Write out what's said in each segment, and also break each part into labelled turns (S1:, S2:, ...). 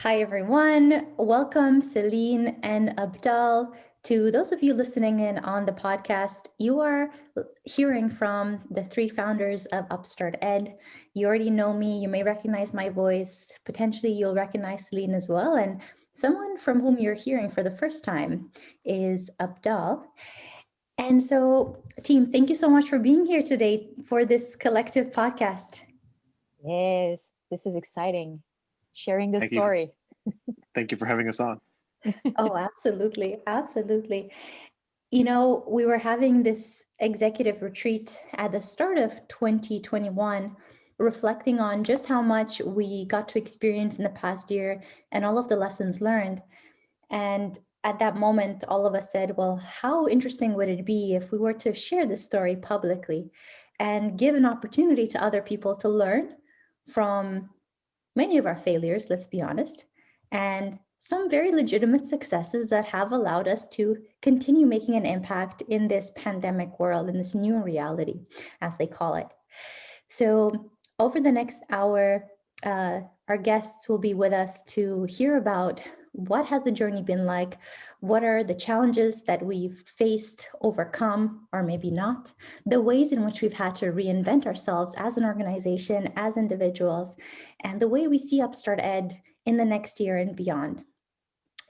S1: Hi, everyone. Welcome, Céline and Abdaal. To those of you listening in on the podcast, you are hearing from the three founders of UpstartED. You already know me. You may recognize my voice. Potentially, you'll recognize Céline as well. And someone from whom you're hearing for the first time is Abdaal. And so, team, thank you so much for being here today for this collective podcast.
S2: Yes, this is exciting. Sharing the
S3: Thank you.
S2: story.
S3: Thank you for having us on.
S1: Oh, absolutely. Absolutely. You know, we were having this executive retreat at the start of 2021, reflecting on just how much we got to experience in the past year and all of the lessons learned. And at that moment, all of us said, well, how interesting would it be if we were to share this story publicly and give an opportunity to other people to learn from many of our failures, let's be honest, and some very legitimate successes that have allowed us to continue making an impact in this pandemic world, in this new reality, as they call it. So over the next hour, our guests will be with us to hear about what has the journey been like, what are the challenges that we've faced, overcome, or maybe not, the ways in which we've had to reinvent ourselves as an organization, as individuals, and the way we see UpstartED in the next year and beyond.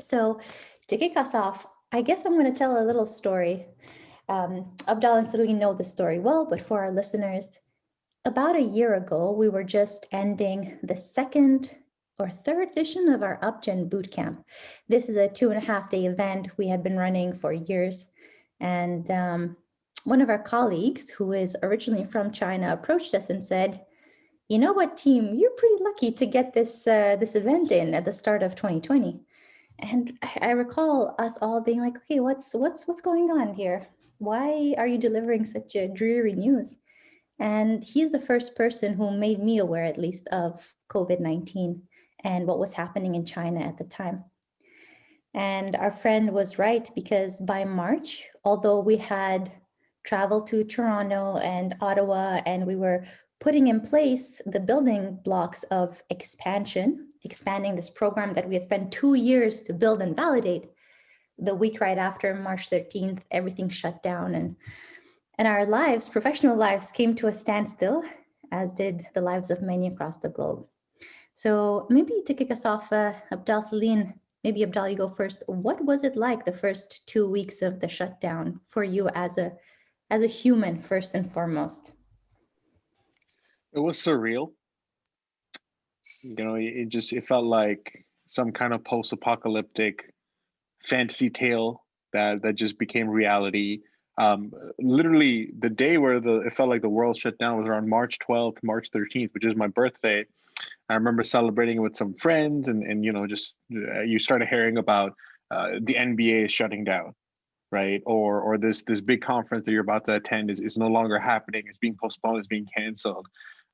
S1: So to kick us off, I guess I'm going to tell a little story. Abdal and Céline know the story well, but for our listeners, about a year ago, we were just ending the second or third edition of our UpGen Bootcamp. This is a 2.5-day event we had been running for years. And one of our colleagues, who is originally from China, approached us and said, you know what, team, you're pretty lucky to get this event in at the start of 2020. And I recall us all being like, okay, what's going on here? Why are you delivering such a dreary news? And he's the first person who made me aware, at least, of COVID-19 and what was happening in China at the time. And our friend was right, because by March, although we had traveled to Toronto and Ottawa, and we were putting in place the building blocks of expanding this program that we had spent 2 years to build and validate, the week right after March 13th, everything shut down, and our lives, professional lives, came to a standstill, as did the lives of many across the globe. So maybe to kick us off, Abdal, Céline, maybe Abdal, you go first. What was it like the first 2 weeks of the shutdown for you as a human, first and foremost?
S3: It was surreal. It felt like some kind of post-apocalyptic fantasy tale that just became reality. Literally, the day where it felt like the world shut down was around March 12th, March 13th, which is my birthday. I remember celebrating with some friends, and you started hearing about the NBA is shutting down, right? Or this big conference that you're about to attend is no longer happening. It's being postponed. It's being canceled.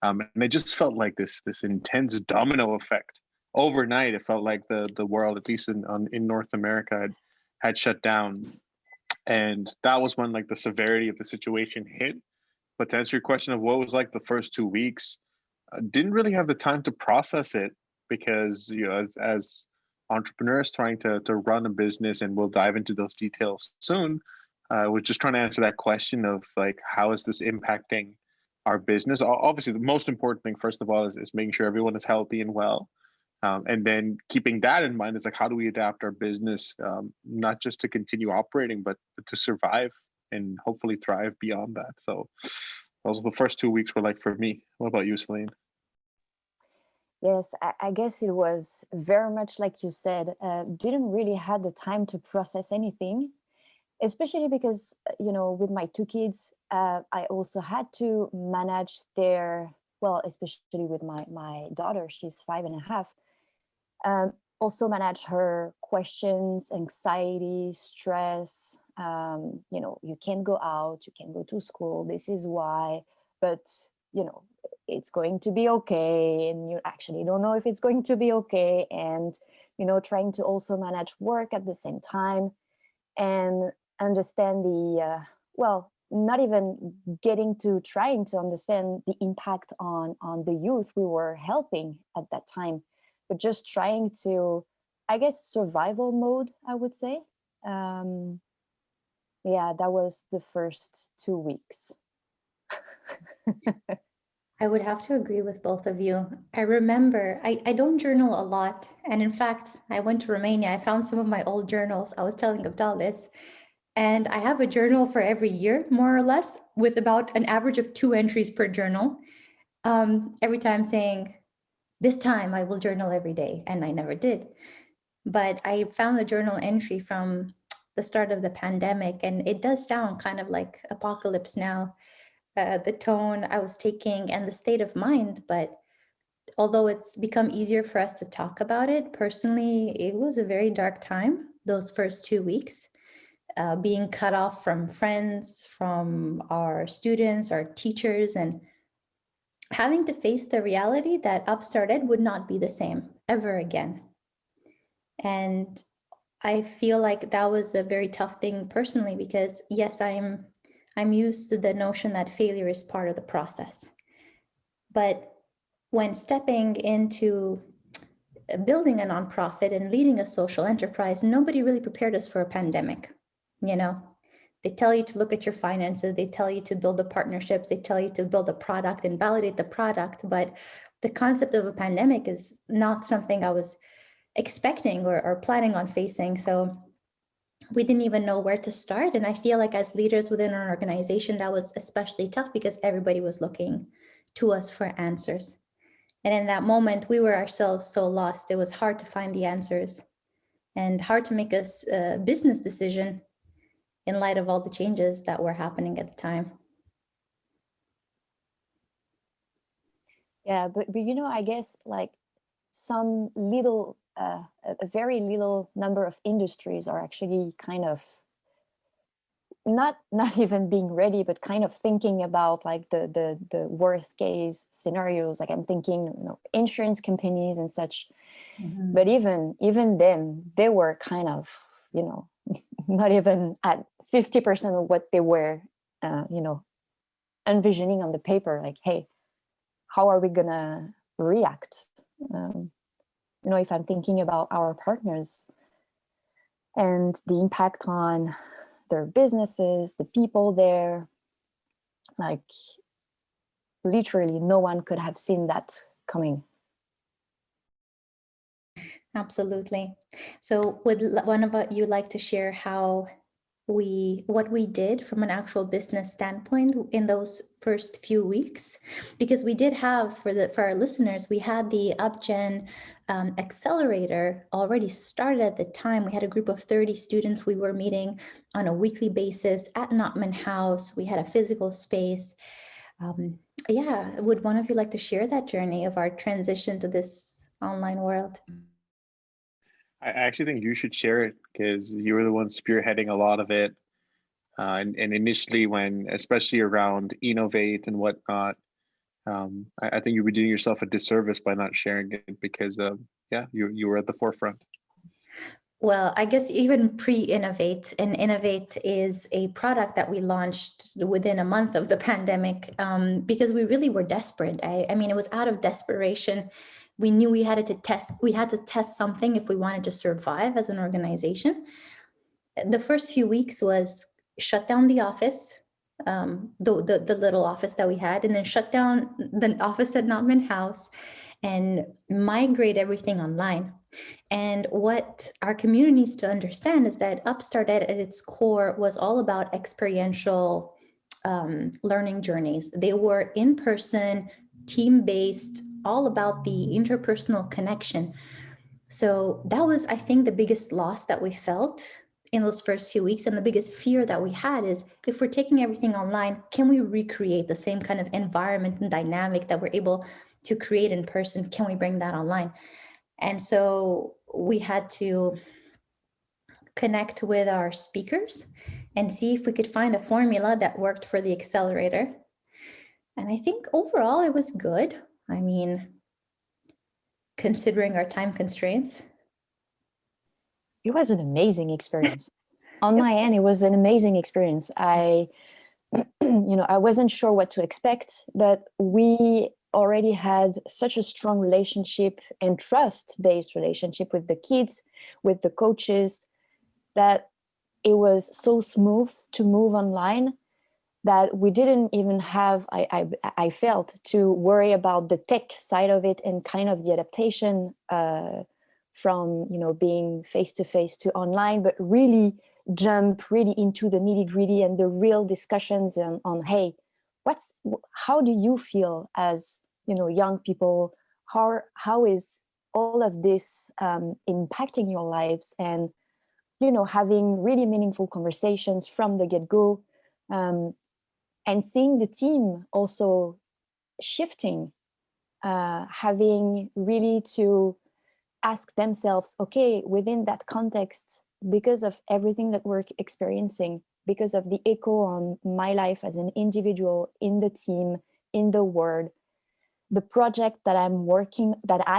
S3: And it just felt like this intense domino effect. Overnight, it felt like the world, at least in North America, had shut down. And that was when like the severity of the situation hit. But to answer your question of what was like the first 2 weeks, didn't really have the time to process it, because as entrepreneurs trying to run a business, and we'll dive into those details soon, we're just trying to answer that question of like, how is this impacting our business? Obviously, the most important thing, first of all, is making sure everyone is healthy and well. And then keeping that in mind is like, how do we adapt our business, not just to continue operating, but to survive and hopefully thrive beyond that. So those are the first 2 weeks were like for me. What about you, Céline?
S2: Yes, I guess it was very much like you said, didn't really have the time to process anything, especially because, with my two kids, I also had to manage especially with my daughter, she's 5.5. Also manage her questions, anxiety, stress. You can't go out, you can't go to school. This is why, but it's going to be okay, and you actually don't know if it's going to be okay. And trying to also manage work at the same time, and understand not even trying to understand the impact on the youth we were helping at that time. but just trying to, I guess, survival mode, I would say. Yeah, that was the first 2 weeks.
S1: I would have to agree with both of you. I remember I don't journal a lot. And in fact, I went to Romania. I found some of my old journals. I was telling Abdaal this. And I have a journal for every year, more or less, with about an average of 2 entries per journal. Every time saying, this time I will journal every day. And I never did. But I found a journal entry from the start of the pandemic. And it does sound kind of like apocalypse now. The tone I was taking and the state of mind. But although it's become easier for us to talk about it, personally, it was a very dark time, those first 2 weeks, being cut off from friends, from our students, our teachers, and having to face the reality that UpstartED would not be the same ever again. And I feel like that was a very tough thing personally, because yes, I'm used to the notion that failure is part of the process. But when stepping into building a nonprofit and leading a social enterprise, nobody really prepared us for a pandemic. You know, they tell you to look at your finances, they tell you to build the partnerships, they tell you to build a product and validate the product. But the concept of a pandemic is not something I was expecting or planning on facing. So we didn't even know where to start. And I feel like as leaders within our organization, that was especially tough because everybody was looking to us for answers. And in that moment, we were ourselves so lost. It was hard to find the answers and hard to make a business decision in light of all the changes that were happening at the time.
S2: Yeah, but you know, I guess like some little, a very little number of industries are actually kind of not even being ready, but kind of thinking about like the worst case scenarios. Like I'm thinking, you know, insurance companies and such. Mm-hmm. But even them, they were kind of, you know, not even at 50% of what they were, you know, envisioning on the paper. Like, hey, how are we gonna react? You know, if I'm thinking about our partners and the impact on their businesses, the people there, like literally no one could have seen that coming.
S1: Absolutely. So would one of you like to share how what we did from an actual business standpoint in those first few weeks? Because we did have, for our listeners, we had the UpGen accelerator already started at the time. We had a group of 30 students. We were meeting on a weekly basis at Notman House. We had a physical space. Yeah, would one of you like to share that journey of our transition to this online world?
S3: I actually think you should share it because you were the one spearheading a lot of it. And initially when, especially around Innovate and whatnot, I think you were doing yourself a disservice by not sharing it because, yeah, you were at the forefront.
S1: Well, I guess even pre-Innovate, and Innovate is a product that we launched within a month of the pandemic because we really were desperate. I mean, it was out of desperation. We knew we had to test something if we wanted to survive as an organization. The first few weeks was shut down the office, the little office that we had, and then shut down the office at Notman House and migrate everything online. And what our community needs to understand is that UpstartED at its core was all about experiential learning journeys. They were in-person, team-based, all about the interpersonal connection. So that was, I think, the biggest loss that we felt in those first few weeks. And the biggest fear that we had is, if we're taking everything online, can we recreate the same kind of environment and dynamic that we're able to create in person? Can we bring that online? And so we had to connect with our speakers and see if we could find a formula that worked for the accelerator. And I think overall it was good. I mean, considering our time constraints.
S2: It was an amazing experience. On my end, it was an amazing experience. I wasn't sure what to expect, but we already had such a strong relationship and trust-based relationship with the kids, with the coaches, that it was so smooth to move online that we didn't even have, I felt, to worry about the tech side of it and kind of the adaptation from, you know, being face-to-face to online, but really jump really into the nitty-gritty and the real discussions on hey, how do you feel as, you know, young people? How is all of this impacting your lives? And, you know, having really meaningful conversations from the get-go, and seeing the team also shifting, having really to ask themselves, okay, within that context, because of everything that we're experiencing, because of the echo on my life as an individual, in the team, in the world, the project that I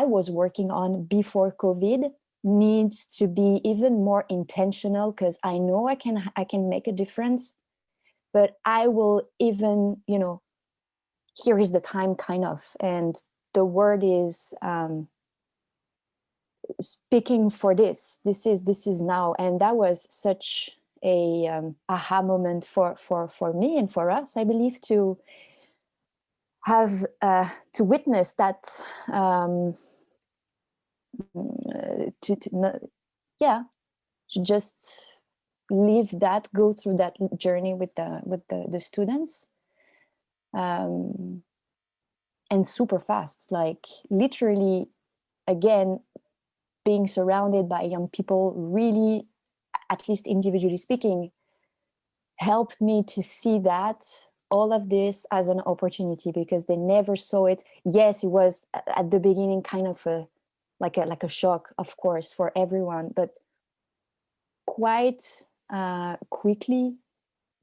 S2: was working on before COVID needs to be even more intentional, because I know I can make a difference, but I will even, you know, here is the time, kind of, and the word is speaking for this is now. And that was such a aha moment for me and for us, I believe, to have to witness that, to just live that, go through that journey with the students, and super fast, like literally, again, being surrounded by young people really, at least individually speaking, helped me to see that all of this as an opportunity, because they never saw it. Yes, it was at the beginning kind of like a shock, of course, for everyone, but quite quickly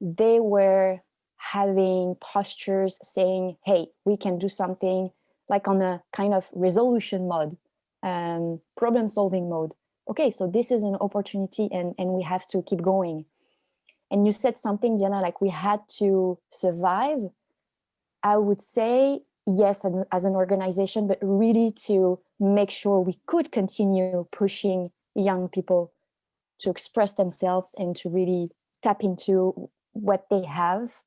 S2: they were having postures saying, hey, we can do something, like on a kind of resolution mode, problem solving mode. Okay, so this is an opportunity, and we have to keep going. And you said something, Diana, like we had to survive. I would say yes, as an organization, but really to make sure we could continue pushing young people to express themselves and to really tap into what they have,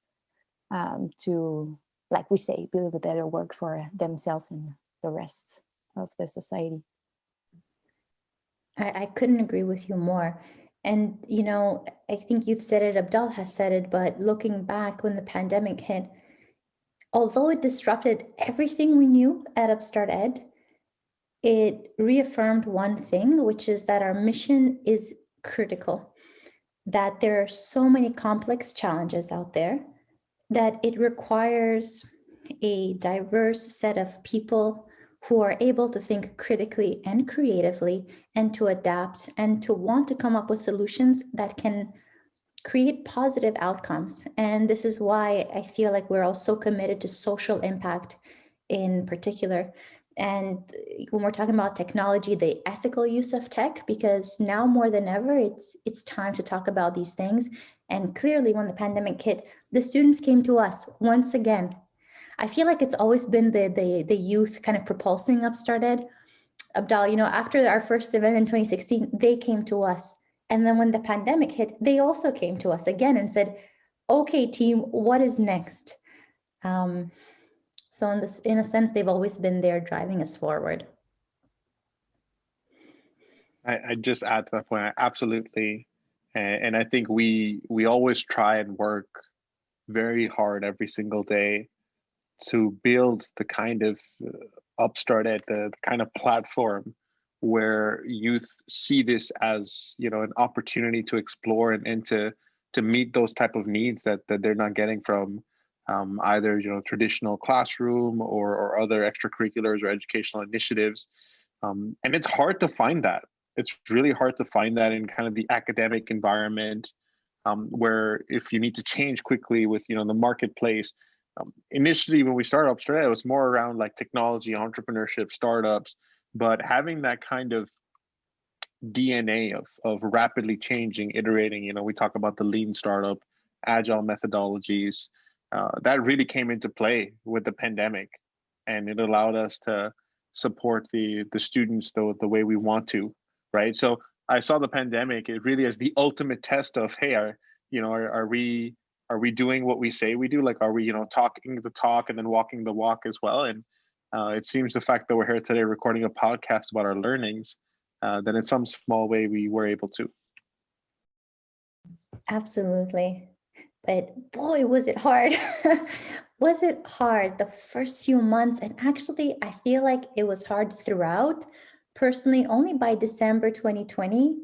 S2: to, like we say, build a better world for themselves and the rest of the society.
S1: I couldn't agree with you more. And, you know, I think you've said it, Abdaal has said it, but looking back when the pandemic hit, although it disrupted everything we knew at UpstartED, it reaffirmed one thing, which is that our mission is critical, that there are so many complex challenges out there, that it requires a diverse set of people who are able to think critically and creatively, and to adapt and to want to come up with solutions that can create positive outcomes. And this is why I feel like we're all so committed to social impact in particular. And when we're talking about technology, the ethical use of tech, because now more than ever, it's time to talk about these things. And clearly, when the pandemic hit, the students came to us once again. I feel like it's always been the youth kind of propulsing UpstartED. Abdaal, you know, after our first event in 2016, they came to us. And then when the pandemic hit, they also came to us again and said, okay, team, what is next? So in a sense, they've always been there driving us forward.
S3: I just add to that point, absolutely. And I think we always try and work very hard every single day to build the kind of UpstartED, the kind of platform where youth see this as, you know, an opportunity to explore and to meet those type of needs that they're not getting from either, you know, traditional classroom or other extracurriculars or educational initiatives. And it's hard to find that. It's really hard to find that in kind of the academic environment, where if you need to change quickly with, you know, the marketplace. Initially, when we started UpstartED, it was more around like technology, entrepreneurship, startups, but having that kind of DNA of rapidly changing, iterating, you know, we talk about the lean startup, agile methodologies, that really came into play with the pandemic. and it allowed us to support the students the way we want to, right? So I saw the pandemic, it really is the ultimate test of, hey, are we doing what we say we do? Like, are we, talking the talk and then walking the walk as well? And it seems the fact that we're here today recording a podcast about our learnings, that in some small way we were able to.
S1: Absolutely. But boy, was it hard. Was it hard the first few months? And actually, I feel like it was hard throughout. Personally, only by December 2020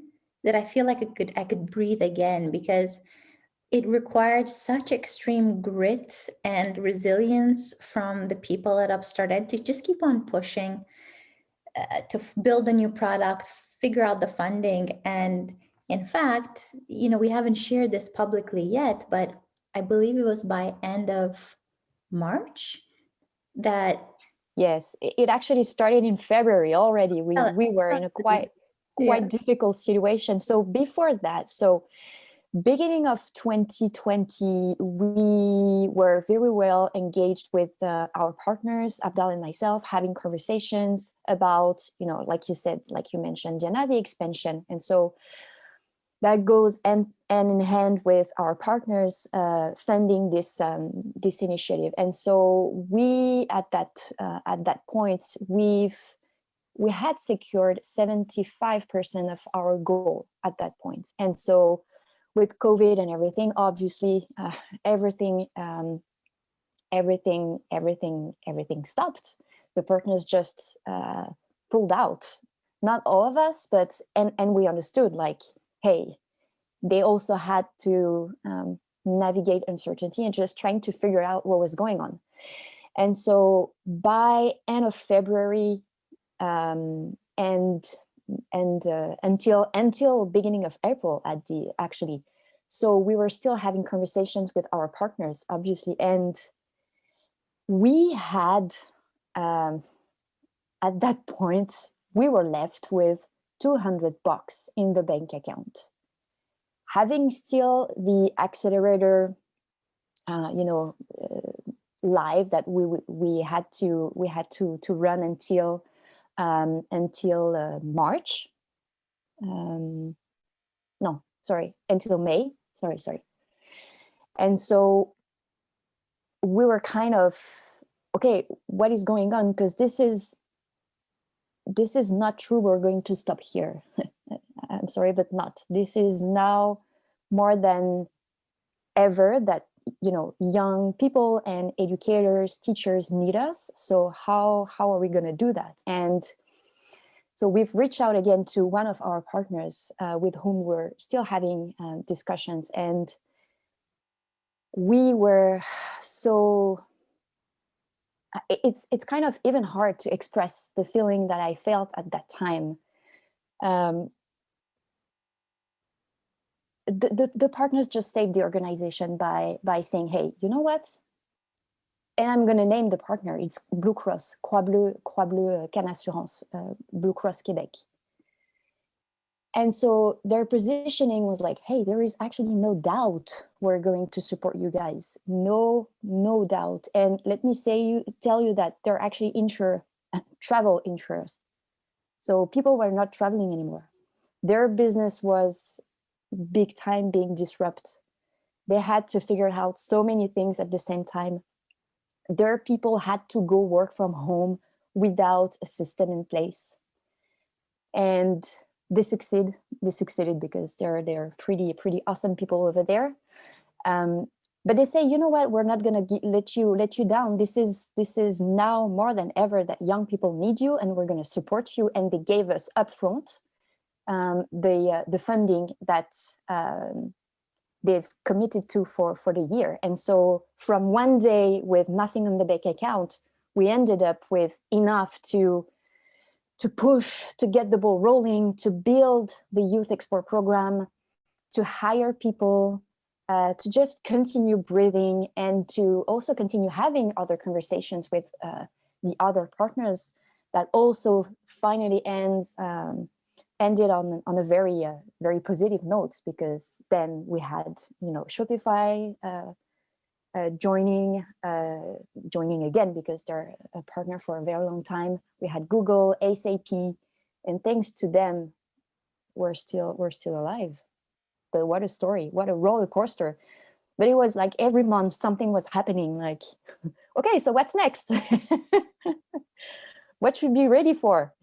S1: that I feel like I could breathe again, because it required such extreme grit and resilience from the people at UpstartED to just keep on pushing, to build a new product, figure out the funding. And in fact, we haven't shared this publicly yet, but I believe it was by end of March that.
S2: Yes, it actually started in February already. We were in a quite difficult situation. So before that, beginning of 2020, we were very well engaged with our partners, Abdaal and myself, having conversations about, like you said, like you mentioned, Diana, the expansion. And so that goes hand in hand with our partners funding this initiative. And so we at that point we had secured 75% of our goal at that point. And so with COVID and everything, obviously everything stopped. The partners just pulled out. Not all of us, but and we understood, like, hey, they also had to navigate uncertainty and just trying to figure out what was going on. And so by end of February and until beginning of April actually. So we were still having conversations with our partners, obviously, and we had at that point we were left with $200 in the bank account. Having still the accelerator, live that we had to run until March. Until May. Sorry. And so we were kind of, okay, what is going on? Because this is not true. We're going to stop here. I'm sorry, but not. This is now more than ever that, young people and educators, teachers need us. So how are we going to do that? And so we've reached out again to one of our partners with whom we're still having discussions. And we were it's kind of even hard to express the feeling that I felt at that time. The partners just saved the organization by saying, hey, you know what? And I'm going to name the partner. It's Blue Cross, Croix Bleu Can Assurance, Blue Cross Quebec. And so their positioning was like, hey, there is actually no doubt we're going to support you guys. No doubt. And let me tell you that they're actually travel insurers. So people were not traveling anymore. Their business was big time being disrupted. They had to figure out so many things at the same time. Their people had to go work from home without a system in place. And they succeeded because they're pretty awesome people over there. But they say, you know what, we're not going to let you down. This is now more than ever that young people need you, and we're going to support you. And they gave us upfront the funding that they've committed to for the year. And so from one day with nothing on the bank account, we ended up with enough to push, to get the ball rolling, to build the Youth Export program, to hire people, to just continue breathing, and to also continue having other conversations with the other partners that also finally ended on a very positive note, because then we had Shopify joining again because they're a partner for a very long time. We had Google, SAP, and thanks to them, we're still alive. But what a story! What a roller coaster! But it was like every month something was happening. Like, okay, so what's next? What should we be ready for?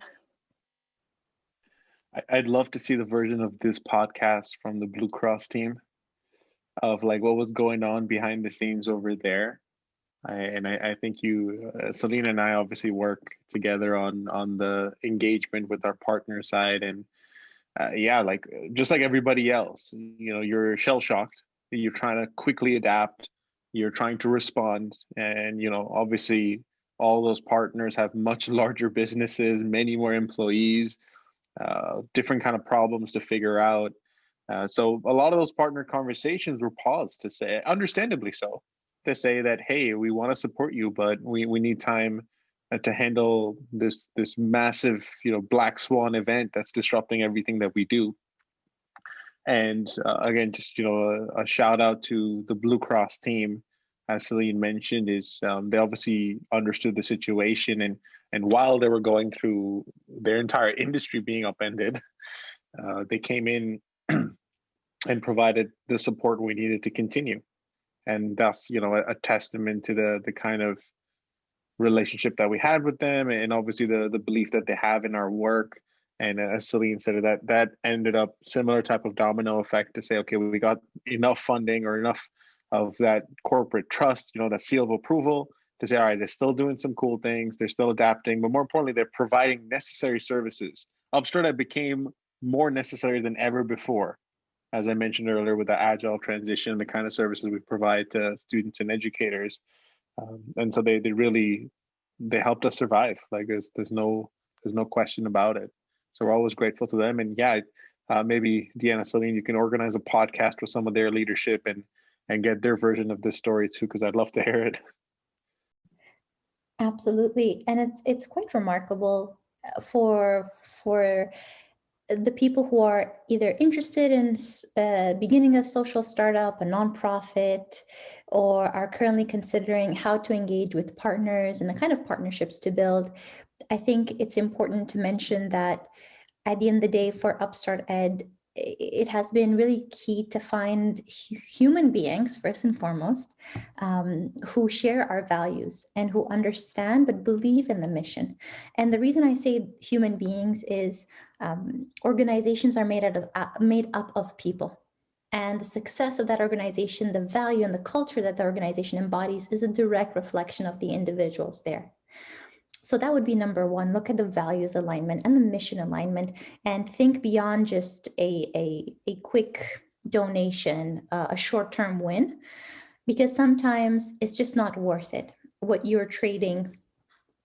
S3: I'd love to see the version of this podcast from the Blue Cross team of like what was going on behind the scenes over there. I think you, Céline and I obviously work together on the engagement with our partner side. And yeah, like just like everybody else, you know, you're shell shocked. You're trying to quickly adapt. You're trying to respond. And, you know, obviously all those partners have much larger businesses, many more employees, different kind of problems to figure out. So a lot of those partner conversations were paused to say, understandably so, to say that, hey, we want to support you, but we need time to handle this massive, you know, black swan event that's disrupting everything that we do. And again, just, you know, a shout out to the Blue Cross team, as Céline mentioned, is they obviously understood the situation, and while they were going through their entire industry being upended, they came in and provided the support we needed to continue. And that's, you know, a testament to the kind of relationship that we had with them, and obviously the belief that they have in our work. And as Céline said, that ended up similar type of domino effect to say, okay, we got enough funding or enough of that corporate trust, you know, that seal of approval to say, all right, they're still doing some cool things, they're still adapting, but more importantly, they're providing necessary services. UpstartED became more necessary than ever before, as I mentioned earlier, with the agile transition, the kind of services we provide to students and educators. And so they really, they helped us survive. Like there's no question about it. So we're always grateful to them. And yeah, maybe Deanna, Céline, you can organize a podcast with some of their leadership and get their version of this story too, because I'd love to hear it.
S1: Absolutely. And it's quite remarkable for the people who are either interested in beginning a social startup, a nonprofit, or are currently considering how to engage with partners and the kind of partnerships to build. I think it's important to mention that at the end of the day, for UpstartED, it has been really key to find human beings, first and foremost, who share our values and who understand but believe in the mission. And the reason I say human beings is organizations are made up of people. And the success of that organization, the value and the culture that the organization embodies is a direct reflection of the individuals there. So that would be number one. Look at the values alignment and the mission alignment, and think beyond just a quick donation, a short-term win, because sometimes it's just not worth it. What you're trading,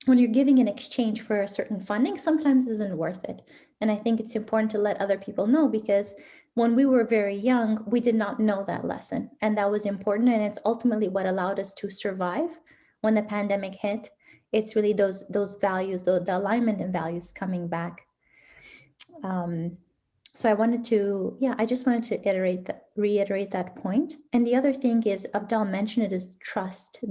S1: when you're giving in exchange for a certain funding, sometimes isn't worth it. And I think it's important to let other people know, because when we were very young, we did not know that lesson. And that was important. And it's ultimately what allowed us to survive when the pandemic hit. It's really those values, the alignment and values coming back. So I just wanted to reiterate that point. And the other thing is, Abdaal mentioned it, is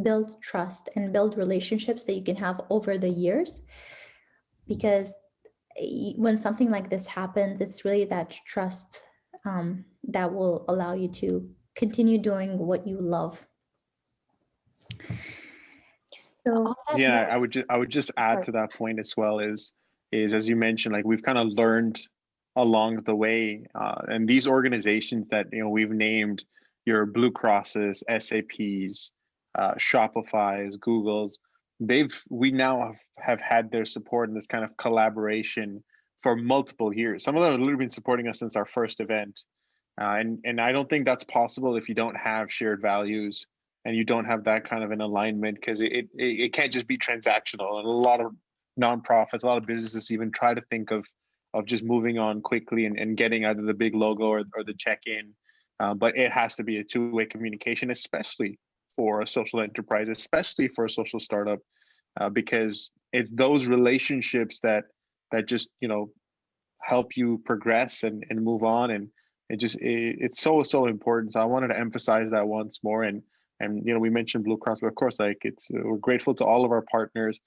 S1: build trust and build relationships that you can have over the years. Because when something like this happens, it's really that trust that will allow you to continue doing what you love. So
S3: yeah, I would just add to that point as well, is as you mentioned, like we've kind of learned along the way, and these organizations that, you know, we've named, your Blue Crosses, SAPs, Shopify's, Google's, we now have had their support in this kind of collaboration for multiple years. Some of them have literally been supporting us since our first event, and I don't think that's possible if you don't have shared values and you don't have that kind of an alignment, because it can't just be transactional. And a lot of nonprofits, a lot of businesses even try to think of just moving on quickly and getting either the big logo or the check-in. But it has to be a two-way communication, especially for a social enterprise, especially for a social startup, because it's those relationships that just, you know, help you progress and move on. And it's so important. So I wanted to emphasize that once more. And And we mentioned Blue Cross, but of course, like we're grateful to all of our partners,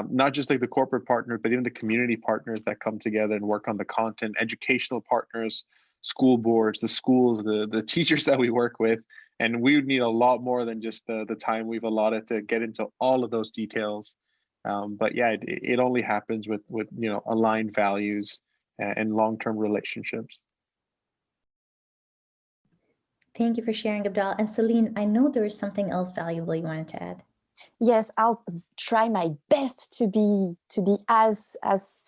S3: not just like the corporate partners, but even the community partners that come together and work on the content, educational partners, school boards, the schools, the teachers that we work with. And we would need a lot more than just the time we've allotted to get into all of those details. But yeah, it only happens with aligned values and long-term relationships.
S1: Thank you for sharing, Abdaal. And Céline, I know there was something else valuable you wanted to add.
S2: Yes, I'll try my best to be as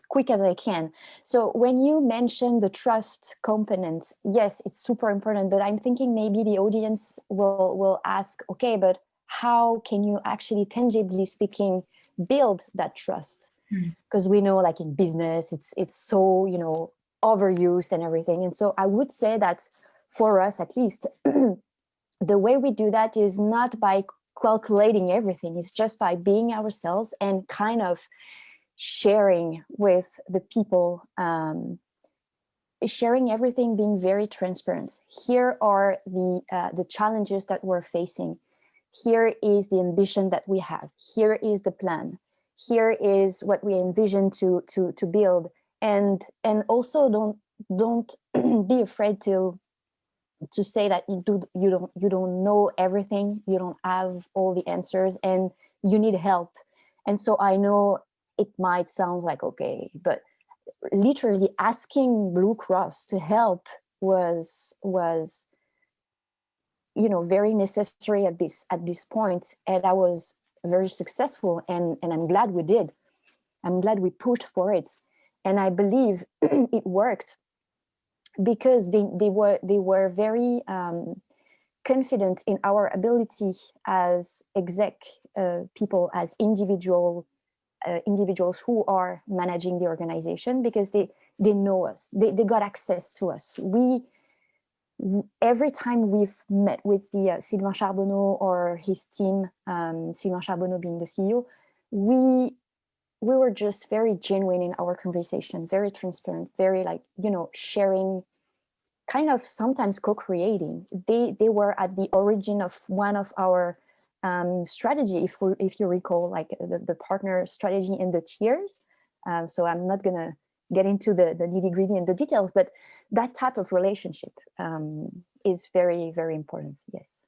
S2: quick as I can. So when you mention the trust component, yes, it's super important, but I'm thinking maybe the audience will ask, okay, but how can you actually, tangibly speaking, build that trust? Because we know, like in business, it's so overused and everything. And so I would say that for us, at least, the way we do that is not by calculating everything. It's just by being ourselves and kind of sharing with the people, sharing everything, being very transparent. Here are the challenges that we're facing. Here is the ambition that we have. Here is the plan. Here is what we envision to build. And also don't be afraid to say that you don't know everything, you don't have all the answers, and you need help. And so I know it might sound like, okay, but literally asking Blue Cross to help was very necessary at this point, and I was very successful, and I'm glad we did. I'm glad we pushed for it, and I believe it worked, because they were very confident in our ability as exec people, as individuals who are managing the organization, because they know us, they got access to us. Every time we've met with the Sylvain Charbonneau or his team, Sylvain Charbonneau being the CEO, we were just very genuine in our conversation, very transparent, very sharing, kind of sometimes co-creating. They were at the origin of one of our strategy, if you recall, like the partner strategy and the tiers. So I'm not gonna get into the nitty-gritty and the details, but that type of relationship is very, very important. Yes.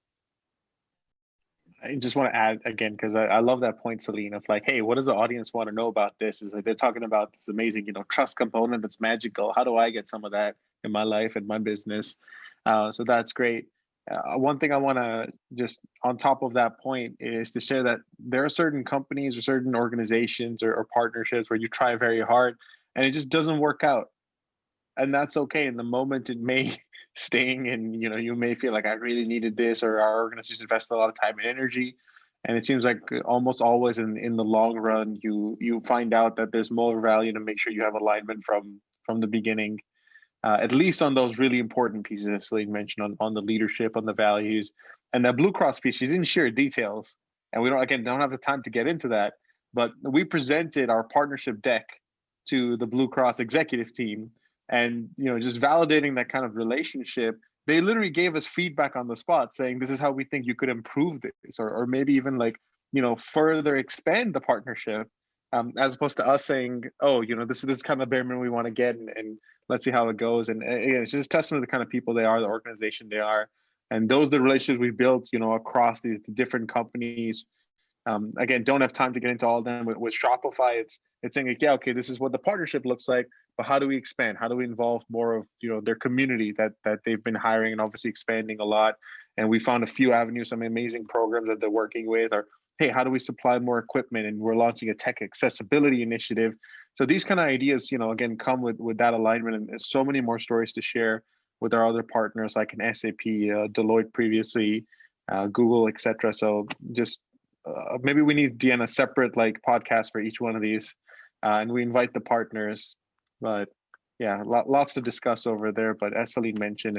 S3: I just want to add again, because I love that point, Céline, of like, hey, what does the audience want to know about this? Is like they're talking about this amazing, trust component that's magical. How do I get some of that in my life and my business? So that's great. One thing I want to just on top of that point is to share that there are certain companies or certain organizations or partnerships where you try very hard and it just doesn't work out. And that's okay. In the moment, it may sting, and you may feel like I really needed this, or our organization invested a lot of time and energy. And it seems like almost always in the long run, you find out that there's more value to make sure you have alignment from the beginning, at least on those really important pieces that Céline mentioned on the leadership, on the values, and that Blue Cross piece. She didn't share details, and we don't have the time to get into that. But we presented our partnership deck to the Blue Cross executive team. And just validating that kind of relationship, they literally gave us feedback on the spot, saying this is how we think you could improve this, or maybe even further expand the partnership, as opposed to us saying, oh, this is kind of bare minimum we want to get, and let's see how it goes. And again, it's just a testament to the kind of people they are, the organization they are, and those are the relationships we built, across the different companies. Again, don't have time to get into all of them. With Shopify, it's saying like, yeah, okay, this is what the partnership looks like, but how do we expand? How do we involve more of their community that they've been hiring and obviously expanding a lot? And we found a few avenues, some amazing programs that they're working with. Or hey, how do we supply more equipment? And we're launching a tech accessibility initiative. So these kind of ideas, again, come with that alignment, and there's so many more stories to share with our other partners, like an SAP, Deloitte previously, Google, etc. So just maybe we need, Deanna, a separate podcast for each one of these, and we invite the partners. But yeah, lots to discuss over there. But as Céline mentioned,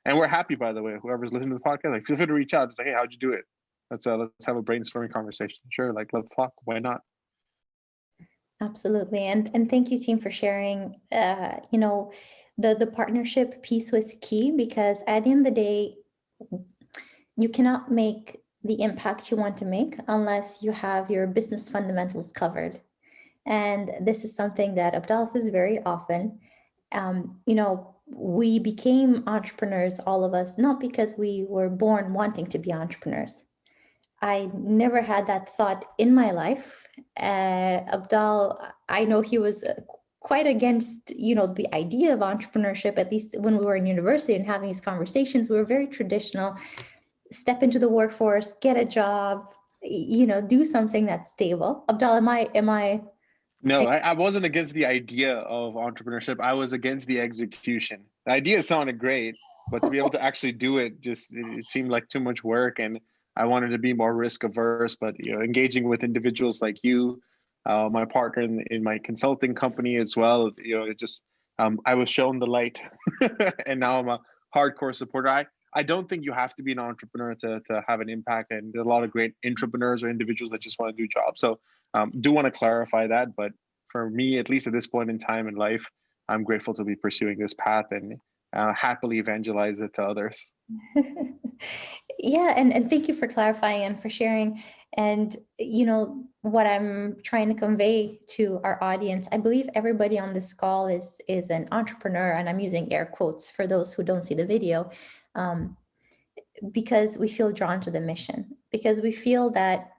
S3: and we're happy, by the way, whoever's listening to the podcast, feel free to reach out. It's like, hey, how'd you do it? Let's have a brainstorming conversation. Sure, let's talk. Why not?
S1: Absolutely. And thank you, team, for sharing. The partnership piece was key, because at the end of the day, you cannot make the impact you want to make unless you have your business fundamentals covered. And this is something that Abdaal says very often. We became entrepreneurs, all of us, not because we were born wanting to be entrepreneurs. I never had that thought in my life. Abdaal, I know he was quite against, the idea of entrepreneurship, at least when we were in university and having these conversations. We were very traditional, step into the workforce, get a job, do something that's stable. Abdaal, am I
S3: No,
S1: saying?
S3: I wasn't against the idea of entrepreneurship. I was against the execution. The idea sounded great, but to be able to actually do it, it seemed like too much work, and I wanted to be more risk averse. But engaging with individuals like you, my partner in my consulting company as well, it just I was shown the light, and now I'm a hardcore supporter. I don't think you have to be an entrepreneur to have an impact, and there are a lot of great entrepreneurs or individuals that just want to do jobs. So do want to clarify that, but for me, at least at this point in time in life, I'm grateful to be pursuing this path and happily evangelize it to others.
S1: Yeah, and thank you for clarifying and for sharing. And what I'm trying to convey to our audience, I believe everybody on this call is an entrepreneur, and I'm using air quotes for those who don't see the video, um, because we feel drawn to the mission, because we feel that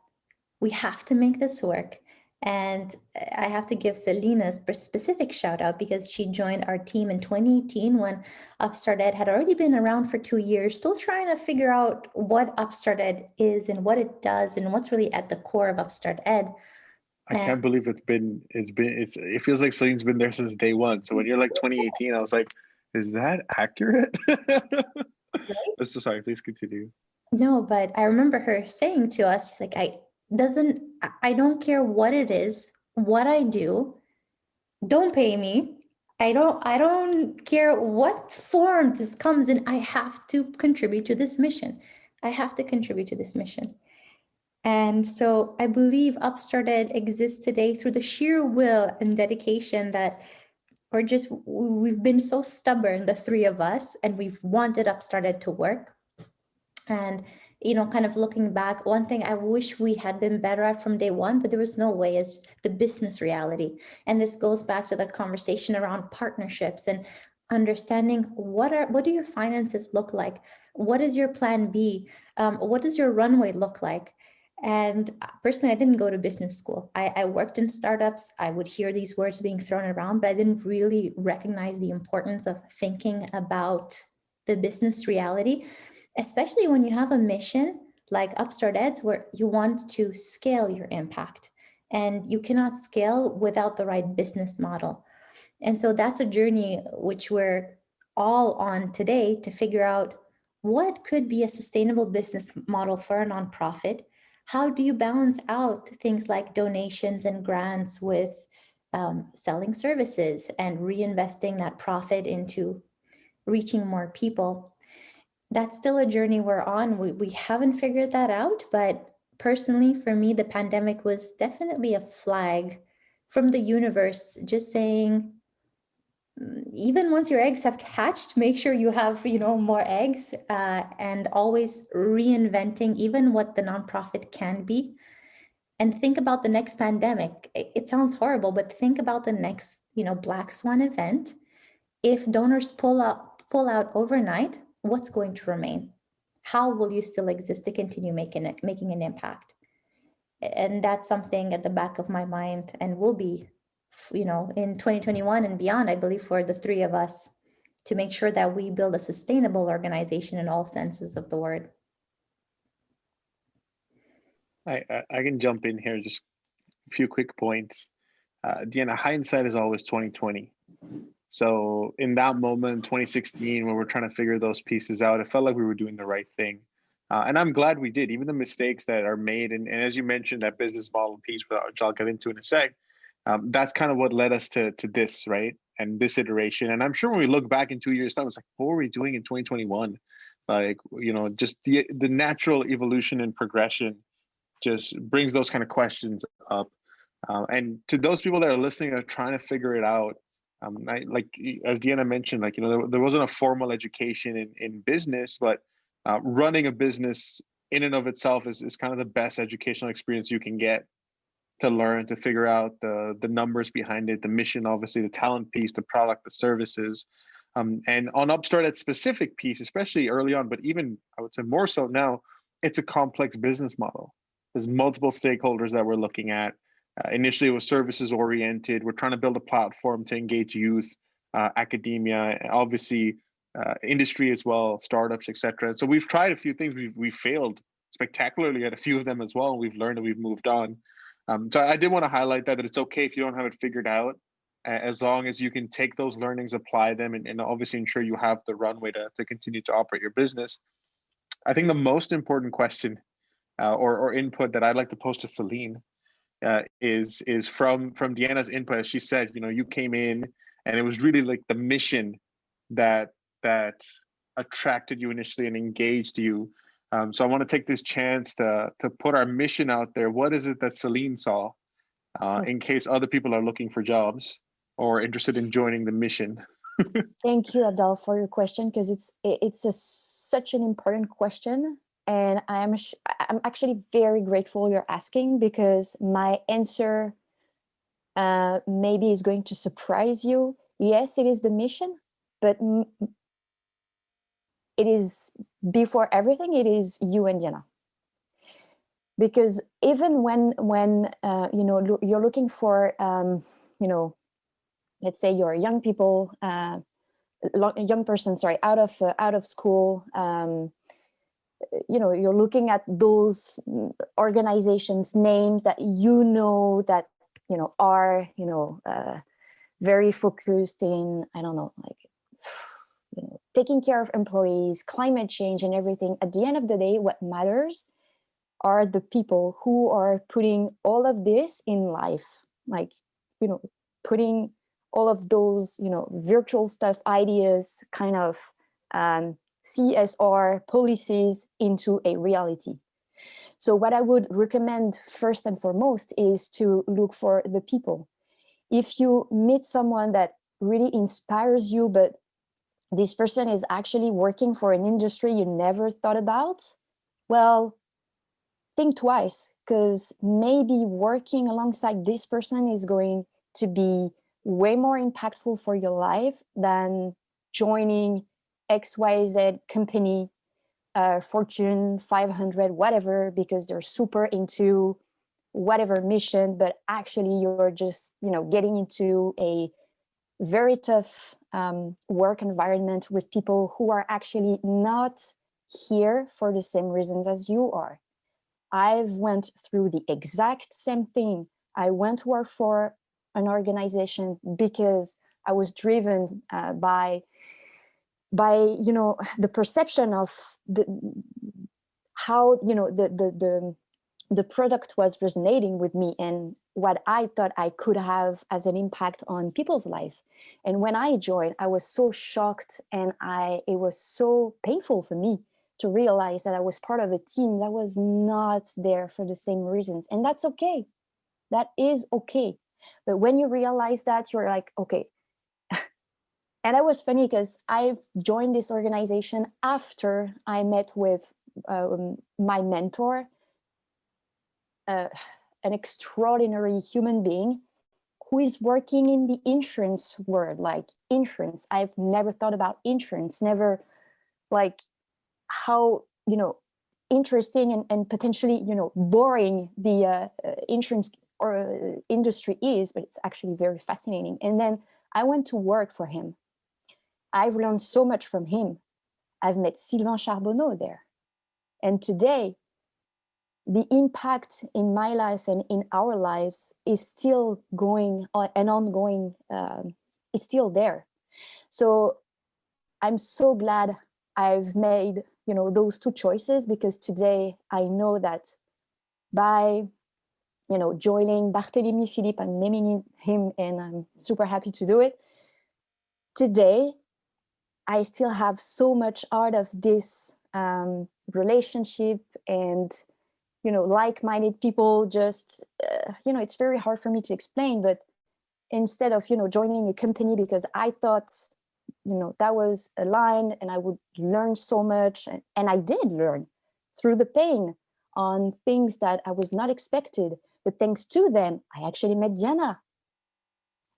S1: we have to make this work. And I have to give Céline a specific shout out because she joined our team in 2018 when UpstartED had already been around for 2 years, still trying to figure out what UpstartED is and what it does and what's really at the core of UpstartED.
S3: I can't believe it feels like Celine's been there since day one. So when you're like 2018, I was like, is that accurate? So sorry, please continue.
S1: No, but I remember her saying to us, she's like, I don't care what it is, what I do, don't pay me. I don't care what form this comes in. I have to contribute to this mission. I have to contribute to this mission. And so I believe UpstartED exists today through the sheer will and dedication that we've been so stubborn, the three of us, and we've wanted UpstartED to work. And kind of looking back, one thing I wish we had been better at from day one, but there was no way, is just the business reality. And this goes back to the conversation around partnerships and understanding what do your finances look like? What is your plan B? What does your runway look like? And personally, I didn't go to business school. I worked in startups. I would hear these words being thrown around, but I didn't really recognize the importance of thinking about the business reality, especially when you have a mission like UpstartED's where you want to scale your impact, and you cannot scale without the right business model. And so that's a journey which we're all on today to figure out what could be a sustainable business model for a nonprofit. How do you balance out things like donations and grants with selling services and reinvesting that profit into reaching more people? That's still a journey we're on. We haven't figured that out, but personally, for me, the pandemic was definitely a flag from the universe, just saying, even once your eggs have hatched, make sure you have, more eggs, and always reinventing even what the nonprofit can be. And think about the next pandemic. It sounds horrible, but think about the next, Black Swan event. If donors pull out overnight, what's going to remain? How will you still exist to continue making an impact? And that's something at the back of my mind, and will be, in 2021 and beyond, I believe, for the three of us, to make sure that we build a sustainable organization in all senses of the word.
S3: I can jump in here, just a few quick points. Deanna, hindsight is always 2020. So in that moment, 2016, when we're trying to figure those pieces out, it felt like we were doing the right thing. And I'm glad we did, even the mistakes that are made. And as you mentioned, that business model piece, which I'll get into in a sec, that's kind of what led us to this, right? And this iteration. And I'm sure when we look back in 2 years' time, it's like, what were we doing in 2021? Like, just the natural evolution and progression just brings those kind of questions up. And to those people that are listening are trying to figure it out, like as Deanna mentioned, there wasn't a formal education in business, but running a business in and of itself is kind of the best educational experience you can get to learn, to figure out the numbers behind it, the mission, obviously the talent piece, the product, the services. And on UpstartED's specific piece, especially early on, but even I would say more so now, it's a complex business model. There's multiple stakeholders that we're looking at. Initially, it was services oriented. We're trying to build a platform to engage youth, academia, obviously industry as well, startups, etc. So we've tried a few things. We've failed spectacularly at a few of them as well. We've learned and we've moved on. So I did want to highlight that it's okay if you don't have it figured out, as long as you can take those learnings, apply them, and obviously ensure you have the runway to continue to operate your business. I think the most important question or input that I'd like to pose to Céline is from Deanna's input. As she said, you came in and it was really like the mission that attracted you initially and engaged you. So I want to take this chance to put our mission out there. What is it that Céline saw in case other people are looking for jobs or interested in joining the mission?
S2: Thank you, Abdaal, for your question, because it's such an important question. And I'm actually very grateful you're asking, because my answer maybe is going to surprise you. Yes, it is the mission, but it is, before everything, it is you and Diana. Because even when you're looking for let's say you're young people, young person, sorry, out of school, you're looking at those organizations' names that that are very focused in, I don't know, like taking care of employees, climate change, and everything. At the end of the day, what matters are the people who are putting all of this in life, like putting all of those virtual stuff, ideas, kind of CSR policies into a reality. So what I would recommend first and foremost is to look for the people. If you meet someone that really inspires you, but this person is actually working for an industry you never thought about, well, think twice, because maybe working alongside this person is going to be way more impactful for your life than joining XYZ company, Fortune 500, whatever, because they're super into whatever mission, but actually you're just, getting into a very tough work environment with people who are actually not here for the same reasons as you are. I've went through the exact same thing. I went to work for an organization because I was driven by the perception of how the product was resonating with me and what I thought I could have as an impact on people's life. And when I joined, I was so shocked, and it was so painful for me to realize that I was part of a team that was not there for the same reasons. And that's okay. That is okay. But when you realize that, you're like, okay. And that was funny because I've joined this organization after I met with my mentor, an extraordinary human being who is working in the insurance world, like insurance. I've never thought about insurance, never like how, interesting and potentially, boring the insurance or industry is, but it's actually very fascinating. And then I went to work for him. I've learned so much from him. I've met Sylvain Charbonneau there. And today, the impact in my life and in our lives is still going on and ongoing, is still there. So I'm so glad I've made, those two choices, because today I know that by, joining Barthélemy Philippe, I'm naming him, and I'm super happy to do it. Today, I still have so much out of this relationship and, like-minded people. Just, it's very hard for me to explain, but instead of, joining a company because I thought, that was aligned and I would learn so much, and I did learn through the pain, on things that I was not expected. But thanks to them, I actually met Diana.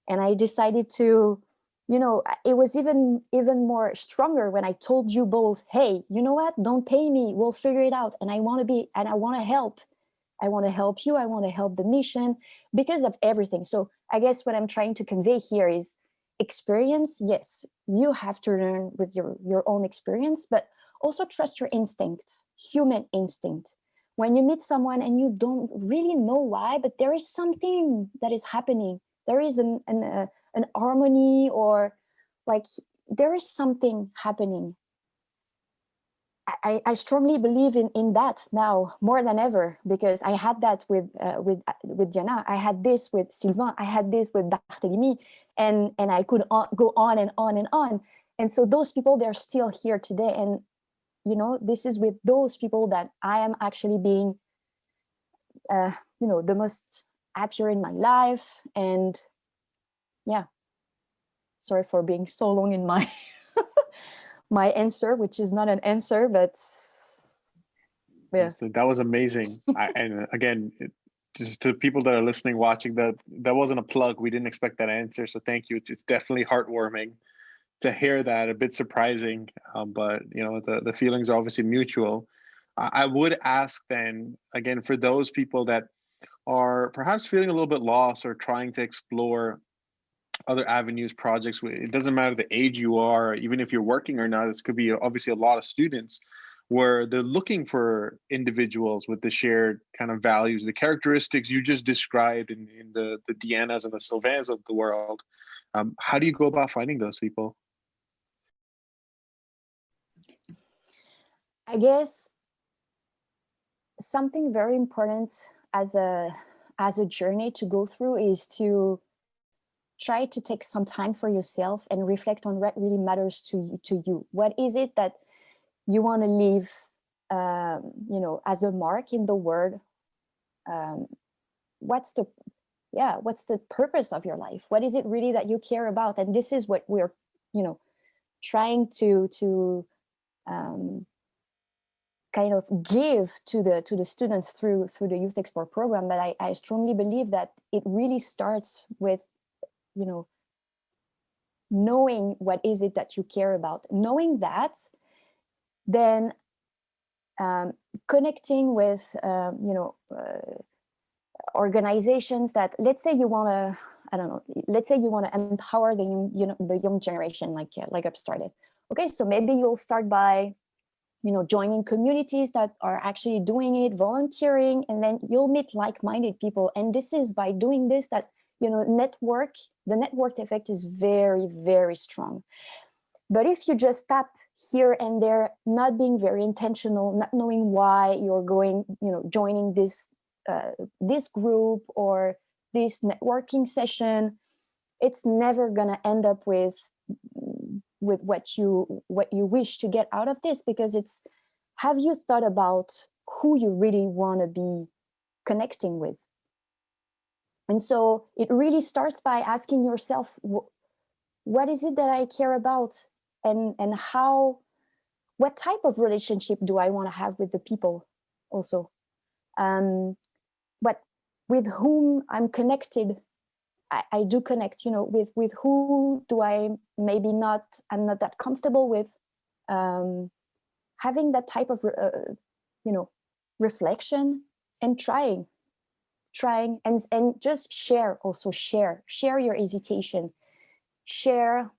S2: And I decided to, it was even more stronger when I told you both, hey, you know what? Don't pay me. We'll figure it out. And I want to help. I want to help you. I want to help the mission because of everything. So I guess what I'm trying to convey here is experience. Yes, you have to learn with your own experience, but also trust your instinct, human instinct. When you meet someone and you don't really know why, but there is something that is happening. There is an harmony, or like there is something happening. I strongly believe in that now more than ever, because I had that with Diana. I had this with Sylvain. I had this with Barthélemy, and I could go on and on and on. And so those people, they're still here today. And this is with those people that I am actually being, the most happier in my life. And yeah, sorry for being so long in my my answer, which is not an answer, but yeah.
S3: So that was amazing. And again, just to people that are listening, watching, that wasn't a plug. We didn't expect that answer. So thank you. It's definitely heartwarming to hear that. A bit surprising, but the feelings are obviously mutual. I would ask then, again, for those people that are perhaps feeling a little bit lost or trying to explore other avenues, projects. It doesn't matter the age you are, even if you're working or not. This could be obviously a lot of students where they're looking for individuals with the shared kind of values, the characteristics you just described in the Dianas and the Sylvains of the world. How do you go about finding those people?
S2: I guess something very important as a journey to go through is to try to take some time for yourself and reflect on what really matters to you. What is it that you want to leave, as a mark in the world? What's the purpose of your life? What is it really that you care about? And this is what we're, trying to kind of give to the students through the Youth Explore program. But I strongly believe that it really starts with, knowing what is it that you care about. Knowing that, then connecting with organizations that, let's say you want to, let's say you want to empower the young generation, like UpstartED. Okay, so maybe you'll start by joining communities that are actually doing it, volunteering, and then you'll meet like-minded people. And this is by doing this that the network effect is very, very strong. But if you just tap here and there, not being very intentional, not knowing why you're going, joining this group or this networking session, it's never gonna end up with what you wish to get out of this, because it's, have you thought about who you really want to be connecting with? And so it really starts by asking yourself, what is it that I care about, and what type of relationship do I want to have with the people also? But with whom I'm connected, I do connect, with who do I'm not that comfortable with. Having that type of, reflection and trying and just share your hesitation, share,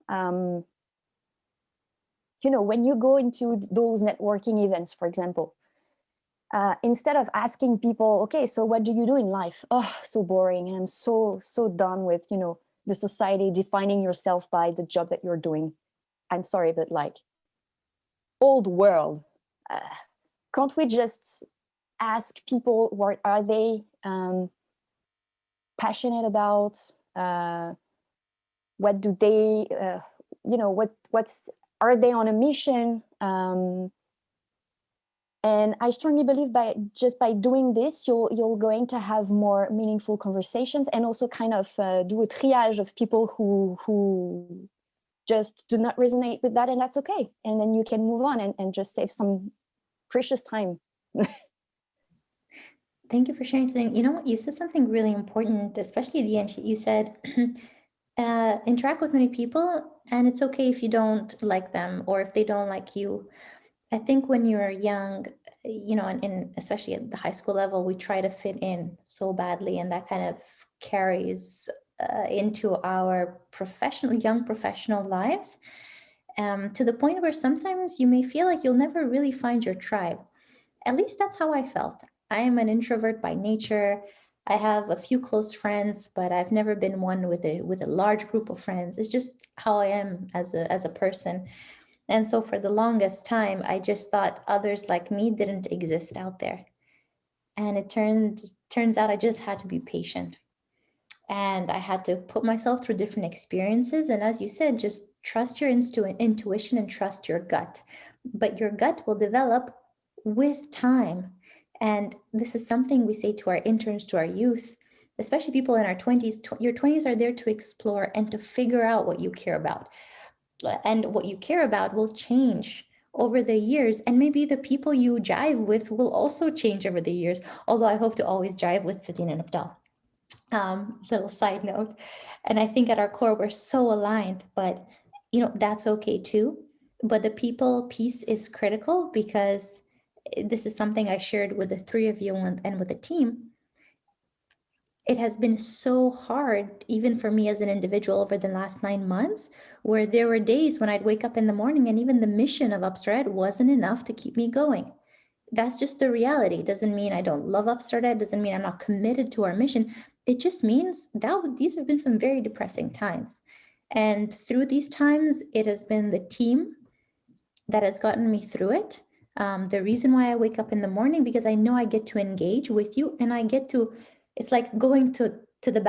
S2: when you go into those networking events, for example, instead of asking people, okay, so what do you do in life? Oh, so boring. And I'm so done with, the society defining yourself by the job that you're doing. I'm sorry, but old world, can't we just ask people what are they passionate about? What do they, are they on a mission? And I strongly believe by doing this, you're going to have more meaningful conversations, and also kind of do a triage of people who just do not resonate with that, and that's okay. And then you can move on and just save some precious time
S1: Thank you for sharing something. You know what? You said something really important, especially at the end. You said, interact with many people, and it's okay if you don't like them or if they don't like you. I think when you're young, and especially at the high school level, we try to fit in so badly, and that kind of carries into our young professional lives, to the point where sometimes you may feel like you'll never really find your tribe. At least that's how I felt. I am an introvert by nature. I have a few close friends, but I've never been one with a large group of friends. It's just how I am as a person. And so for the longest time, I just thought others like me didn't exist out there. And it turns out I just had to be patient. And I had to put myself through different experiences. And as you said, just trust your intuition and trust your gut. But your gut will develop with time. And this is something we say to our interns, to our youth, especially people in our 20s. Your 20s are there to explore and to figure out what you care about. And what you care about will change over the years. And maybe the people you jive with will also change over the years. Although I hope to always jive with Céline and Abdaal. Little side note. And I think at our core, we're so aligned, but that's okay too. But the people piece is critical, because this is something I shared with the three of you and with the team. It has been so hard, even for me as an individual, over the last 9 months, where there were days when I'd wake up in the morning and even the mission of UpstartED wasn't enough to keep me going. That's just the reality. It doesn't mean I don't love UpstartED, doesn't mean I'm not committed to our mission. It just means that these have been some very depressing times. And through these times, it has been the team that has gotten me through it. The reason why I wake up in the morning, because I know I get to engage with you, and it's like going to the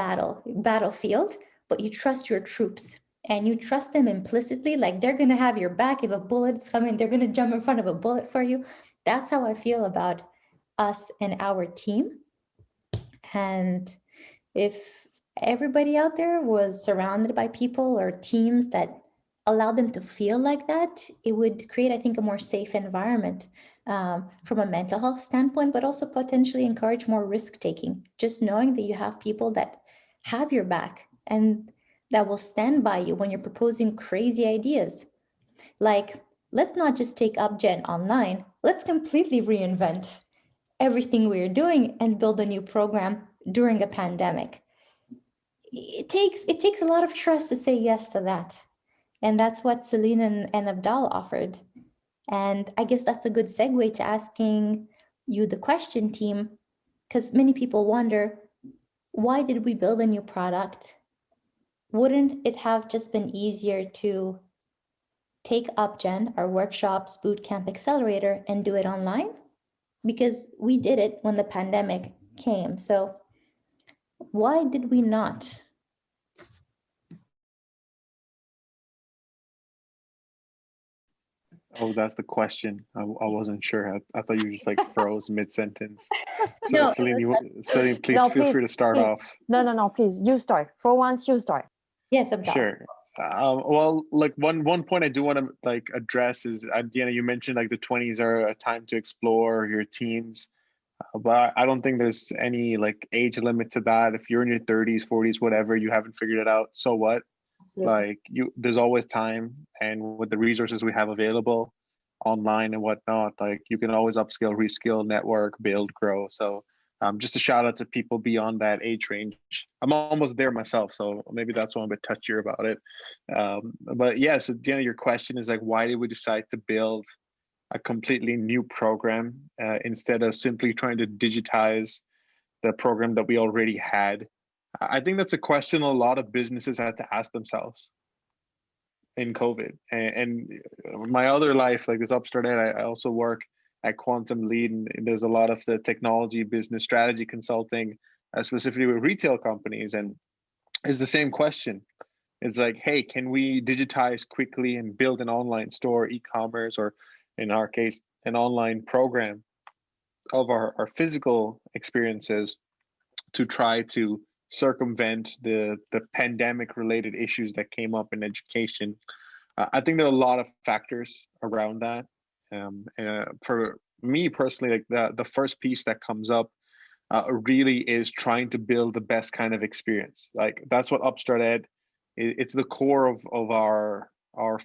S1: battlefield, but you trust your troops and you trust them implicitly, like they're going to have your back. If a bullet's coming, they're going to jump in front of a bullet for you. That's how I feel about us and our team. And if everybody out there was surrounded by people or teams that allow them to feel like that, it would create, I think, a more safe environment, from a mental health standpoint, but also potentially encourage more risk taking. Just knowing that you have people that have your back and that will stand by you when you're proposing crazy ideas. Like, let's not just take UpGen online, let's completely reinvent everything we're doing and build a new program during a pandemic. It takes a lot of trust to say yes to that. And that's what Céline and Abdaal offered. And I guess that's a good segue to asking you the question, team, because many people wonder, why did we build a new product? Wouldn't it have just been easier to take UpGen, our workshops, bootcamp accelerator, and do it online? Because we did it when the pandemic came. So why did we not?
S3: Oh, that's the question. I wasn't sure. I thought you just like froze mid-sentence. So
S1: No,
S3: Céline, please
S2: No,
S3: feel free to start
S2: please.
S3: off.
S2: No, please, you start. For once, you start.
S1: yes, Abdaal.
S3: Sure. Well, like one point I do want to like address is, Diana, you mentioned like the 20s are a time to explore your teens, but I don't think there's any like age limit to that. If you're in your 30s, 40s, whatever, you haven't figured it out, so what?
S1: Absolutely.
S3: Like there's always time, and with the resources we have available online and whatnot, like you can always upskill, reskill, network, build, grow. So just a shout out to people beyond that age range. I'm almost there myself, so maybe that's why I'm a bit touchier about it. But yeah, so Diana, your question is like, why did we decide to build a completely new program instead of simply trying to digitize the program that we already had? I think that's a question a lot of businesses had to ask themselves in COVID. And my other life, like this UpstartED, I also work at Quantum Lead, and there's a lot of the technology business strategy consulting, specifically with retail companies. And it's the same question. It's like, hey, can we digitize quickly and build an online store, e-commerce, or in our case, an online program of our physical experiences to try to circumvent the pandemic related issues that came up in education? I think there are a lot of factors around that. For me personally, like the first piece that comes up really is trying to build the best kind of experience. Like that's what Upstart Ed, it's the core of our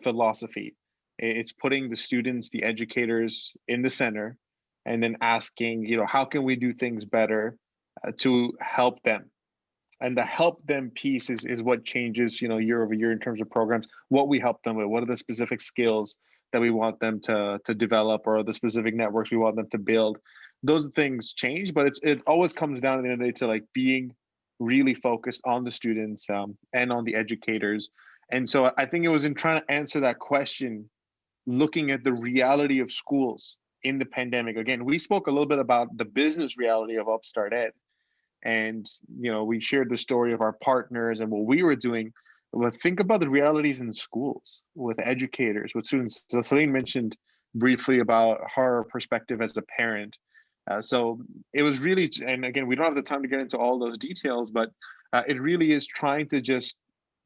S3: philosophy. It's putting the students, the educators in the center, and then asking, how can we do things better to help them? And the help them piece is what changes, year over year in terms of programs, what we help them with, what are the specific skills that we want them to develop, or the specific networks we want them to build. Those things change, but it always comes down at the end of the day to like being really focused on the students and on the educators. And so I think it was in trying to answer that question, looking at the reality of schools in the pandemic. Again, we spoke a little bit about the business reality of Upstart Ed, and we shared the story of our partners and what we were doing. But think about the realities in schools with educators, with students. So Céline mentioned briefly about her perspective as a parent. So it was really, and again, we don't have the time to get into all those details, but it really is trying to just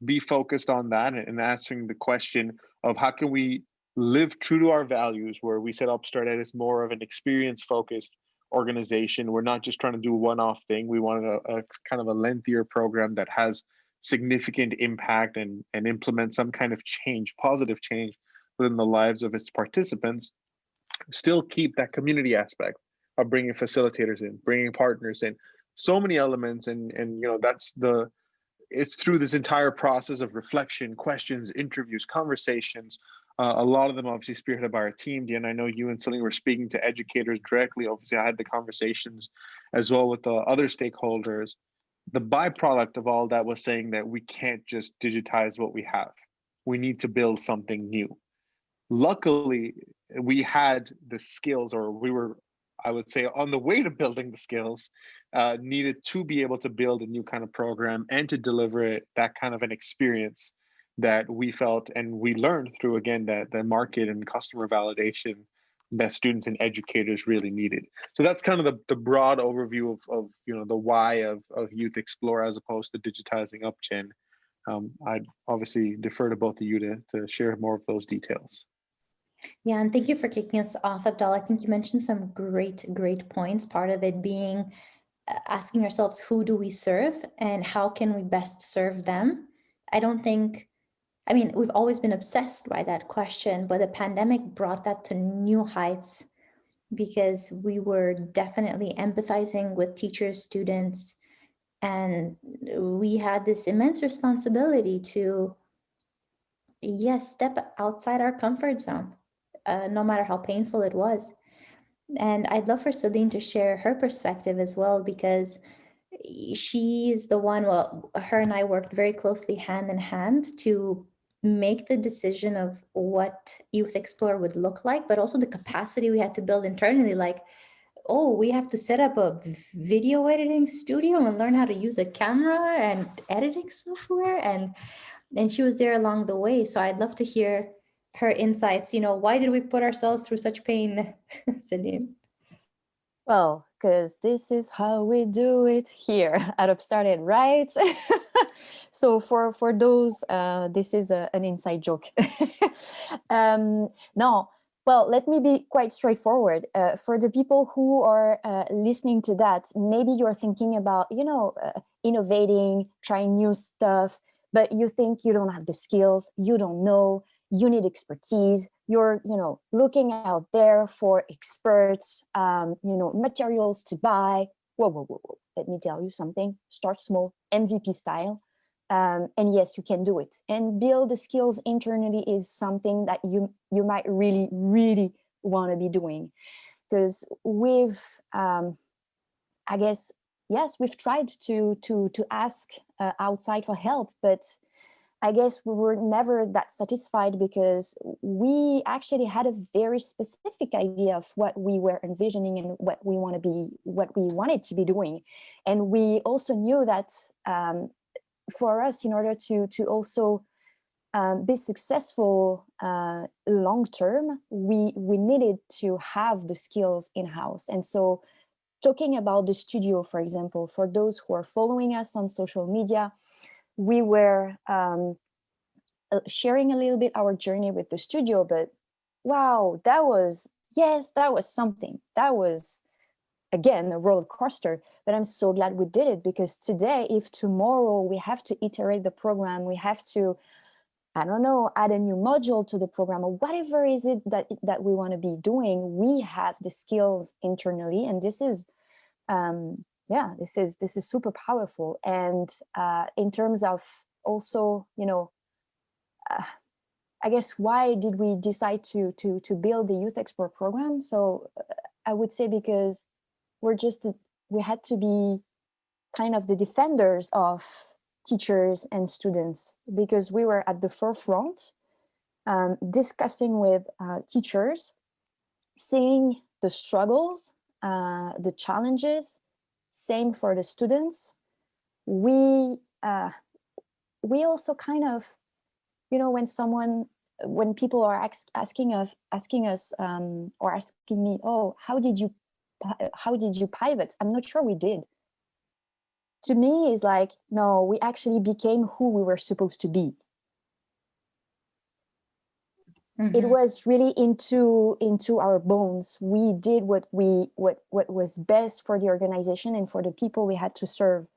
S3: be focused on that and answering the question of how can we live true to our values, where we set Upstart Ed as more of an experience focused organization. We're not just trying to do a one-off thing. We wanted a kind of a lengthier program that has significant impact and implement some kind of change, positive change within the lives of its participants. Still keep that community aspect of bringing facilitators in, bringing partners in, so many elements. And it's through this entire process of reflection, questions, interviews, conversations. A lot of them obviously spearheaded by our team. And I know you and Céline were speaking to educators directly. Obviously, I had the conversations as well with the other stakeholders. The byproduct of all that was saying that we can't just digitize what we have. We need to build something new. Luckily, we had the skills, or we were, I would say, on the way to building the skills needed to be able to build a new kind of program and to deliver it, that kind of an experience that we felt and we learned through, again, that the market and customer validation that students and educators really needed. So that's kind of the broad overview of the why of Youth Explore as opposed to digitizing UpGen. I'd obviously defer to both of you to share more of those details.
S1: Yeah, and thank you for kicking us off, Abdaal. I think you mentioned some great points. Part of it being asking ourselves, who do we serve and how can we best serve them? I mean, we've always been obsessed by that question, but the pandemic brought that to new heights because we were definitely empathizing with teachers, students, and we had this immense responsibility to, yes, step outside our comfort zone, no matter how painful it was. And I'd love for Céline to share her perspective as well, because she is the one, well, her and I worked very closely hand in hand to make the decision of what Youth Explore would look like, but also the capacity we had to build internally. Like, oh, we have to set up a video editing studio and learn how to use a camera and editing software. And she was there along the way. So I'd love to hear her insights. Why did we put ourselves through such pain, Céline?
S2: Well, because this is how we do it here at UpstartED, right? So for those, this is an inside joke. No, well, let me be quite straightforward. For the people who are listening to that, maybe you're thinking about, innovating, trying new stuff, but you think you don't have the skills, you don't know, you need expertise, you're looking out there for experts, materials to buy. Whoa, let me tell you something. Start small, MVP style, and yes, you can do it. And build the skills internally is something that you might really want to be doing, because we've I guess, yes, we've tried to ask outside for help, but I guess we were never that satisfied, because we actually had a very specific idea of what we were envisioning and what we wanted to be doing. And we also knew that for us, in order to also be successful long term, we needed to have the skills in-house. And so, talking about the studio, for example, for those who are following us on social media, we were sharing a little bit our journey with the studio, but wow, that was yes, that was something. That was, again, a roller coaster, but I'm so glad we did it, because today, if tomorrow we have to iterate the program, we have to, I don't know, add a new module to the program, or whatever is it that we want to be doing, we have the skills internally, and this is, this is super powerful. And in terms of also, I guess, why did we decide to build the Youth Export program? So I would say because we had to be kind of the defenders of teachers and students, because we were at the forefront, discussing with teachers, seeing the struggles, the challenges. Same for the students. We also kind of, when people are asking us or asking me, oh, how did you pivot? I'm not sure we did. To me, it's like, no, we actually became who we were supposed to be. Mm-hmm. It was really into our bones. We did what was best for the organization and for the people we had to serve.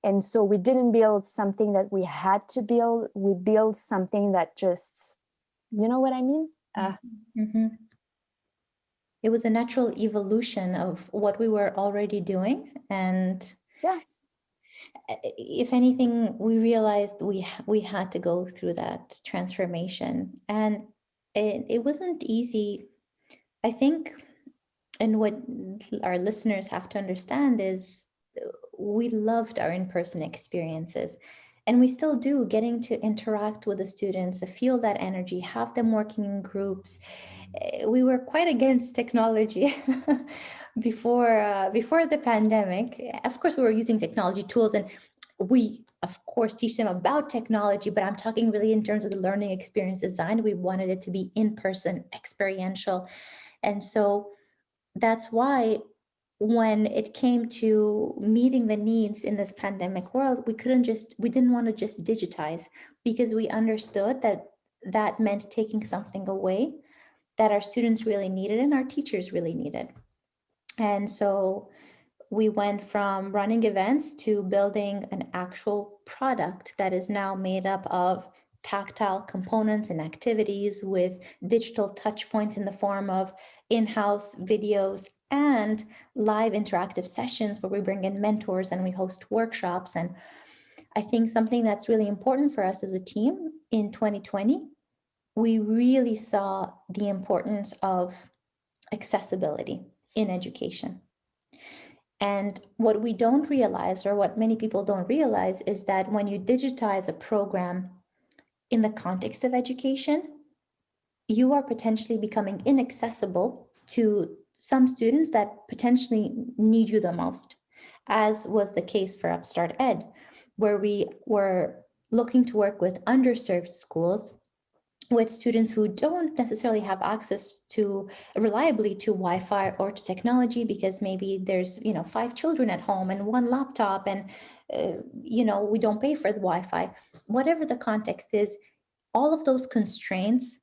S2: And so we didn't build something that we had to build. We built something that just, you know what I mean?
S1: Mm-hmm. It was a natural evolution of what we were already doing. And
S2: yeah,
S1: if anything, we realized we had to go through that transformation. And it wasn't easy, I think. And what our listeners have to understand is we loved our in-person experiences, and we still do, getting to interact with the students, feel that energy, have them working in groups. We were quite against technology before the pandemic. Of course, we were using technology tools, and we of course teach them about technology, but I'm talking really in terms of the learning experience design. We wanted it to be in-person, experiential. And so that's why when it came to meeting the needs in this pandemic world, we didn't want to just digitize, because we understood that meant taking something away that our students really needed and our teachers really needed. And so we went from running events to building an actual product that is now made up of tactile components and activities with digital touch points in the form of in-house videos and live interactive sessions where we bring in mentors and we host workshops. And I think something that's really important for us as a team in 2020, we really saw the importance of accessibility in education. And what we don't realize, or what many people don't realize, is that when you digitize a program in the context of education, you are potentially becoming inaccessible to some students that potentially need you the most, as was the case for UpstartED, where we were looking to work with underserved schools, with students who don't necessarily have access to reliably to Wi-Fi or to technology, because maybe there's 5 children at home and 1 laptop, and we don't pay for the Wi-Fi. Whatever the context is, all of those constraints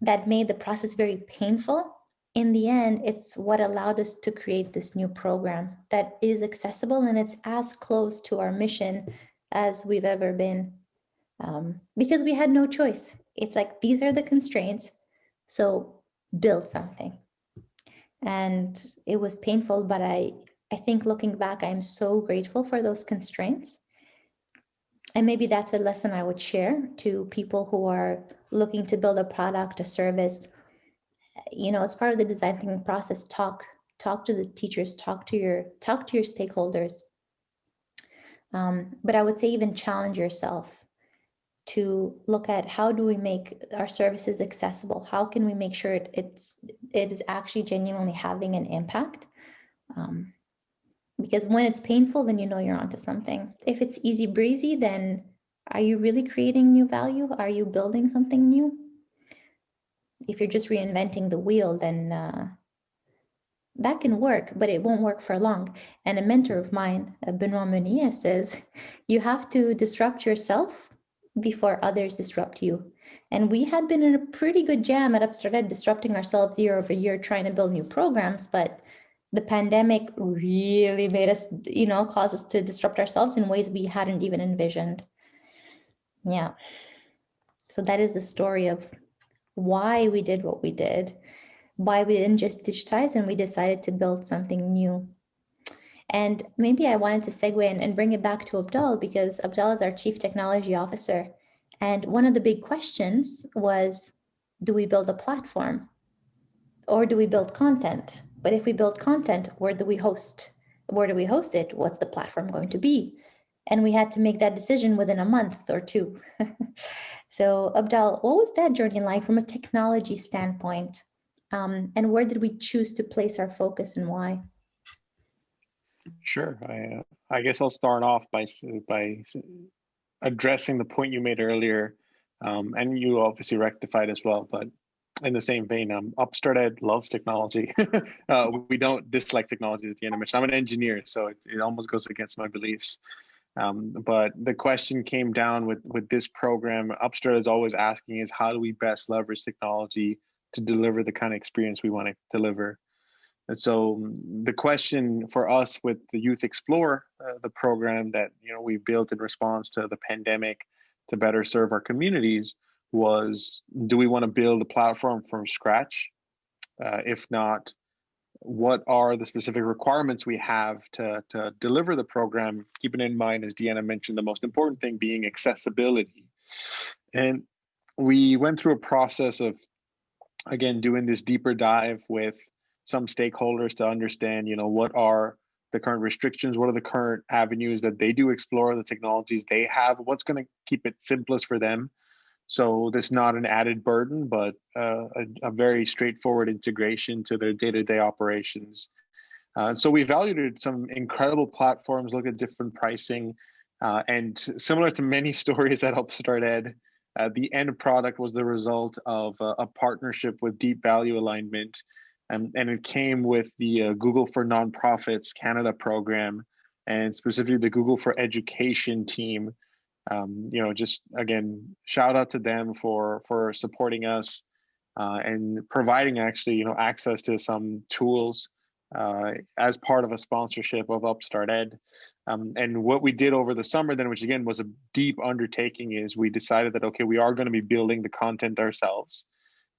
S1: that made the process very painful, in the end, it's what allowed us to create this new program that is accessible, and it's as close to our mission as we've ever been, because we had no choice. It's like, these are the constraints, so build something. And it was painful, but I think looking back, I'm so grateful for those constraints. And maybe that's a lesson I would share to people who are looking to build a product, a service. As part of the design thinking process, talk to the teachers, talk to your stakeholders. But I would say even challenge yourself to look at, how do we make our services accessible? How can we make sure it is actually genuinely having an impact? Because when it's painful, then you're onto something. If it's easy breezy, then are you really creating new value? Are you building something new? If you're just reinventing the wheel, then that can work, but it won't work for long. And a mentor of mine, Benoit Meunier, says, you have to disrupt yourself before others disrupt you. And we had been in a pretty good jam at UpstartEd, disrupting ourselves year over year, trying to build new programs. But the pandemic really made us, cause us to disrupt ourselves in ways we hadn't even envisioned. Yeah. So that is the story of why we did what we did, why we didn't just digitize and we decided to build something new. And maybe I wanted to segue and bring it back to Abdaal, because Abdaal is our Chief Technology Officer. And one of the big questions was, do we build a platform or do we build content? But if we build content, where do we host? Where do we host it? What's the platform going to be? And we had to make that decision within a month or two. So Abdaal, what was that journey like from a technology standpoint? And where did we choose to place our focus and why?
S3: Sure. I guess I'll start off by addressing the point you made earlier, and you obviously rectified as well. But in the same vein, UpstartEd loves technology. We don't dislike technology, as Diana mentioned. I'm an engineer, so it almost goes against my beliefs. But the question came down with this program. UpstartEd is always asking is, how do we best leverage technology to deliver the kind of experience we want to deliver? And so the question for us with the Youth Explore, the program that we built in response to the pandemic to better serve our communities, was, do we want to build a platform from scratch? If not, what are the specific requirements we have to deliver the program? Keeping in mind, as Deanna mentioned, the most important thing being accessibility. And we went through a process of, again, doing this deeper dive with some stakeholders to understand, what are the current restrictions, what are the current avenues that they do explore, the technologies they have, what's going to keep it simplest for them. So that's not an added burden, but a very straightforward integration to their day-to-day operations. So we evaluated some incredible platforms, look at different pricing, and similar to many stories at UpstartEd, the end product was the result of a partnership with deep value alignment. And it came with the Google for Nonprofits Canada program, and specifically the Google for Education team. Just again, shout out to them for supporting us and providing actually, access to some tools as part of a sponsorship of UpstartEd. And what we did over the summer then, which again was a deep undertaking, is we decided that, okay, we are going to be building the content ourselves.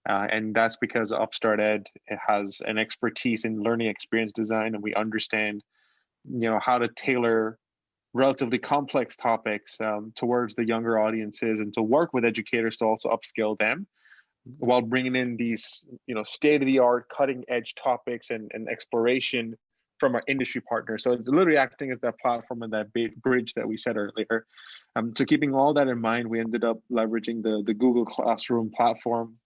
S3: And that's because UpstartEd has an expertise in learning experience design, and we understand, how to tailor relatively complex topics towards the younger audiences, and to work with educators to also upskill them while bringing in these, state-of-the-art, cutting-edge topics and exploration from our industry partners. So it's literally acting as that platform and that bridge that we said earlier. So keeping all that in mind, we ended up leveraging the Google Classroom platform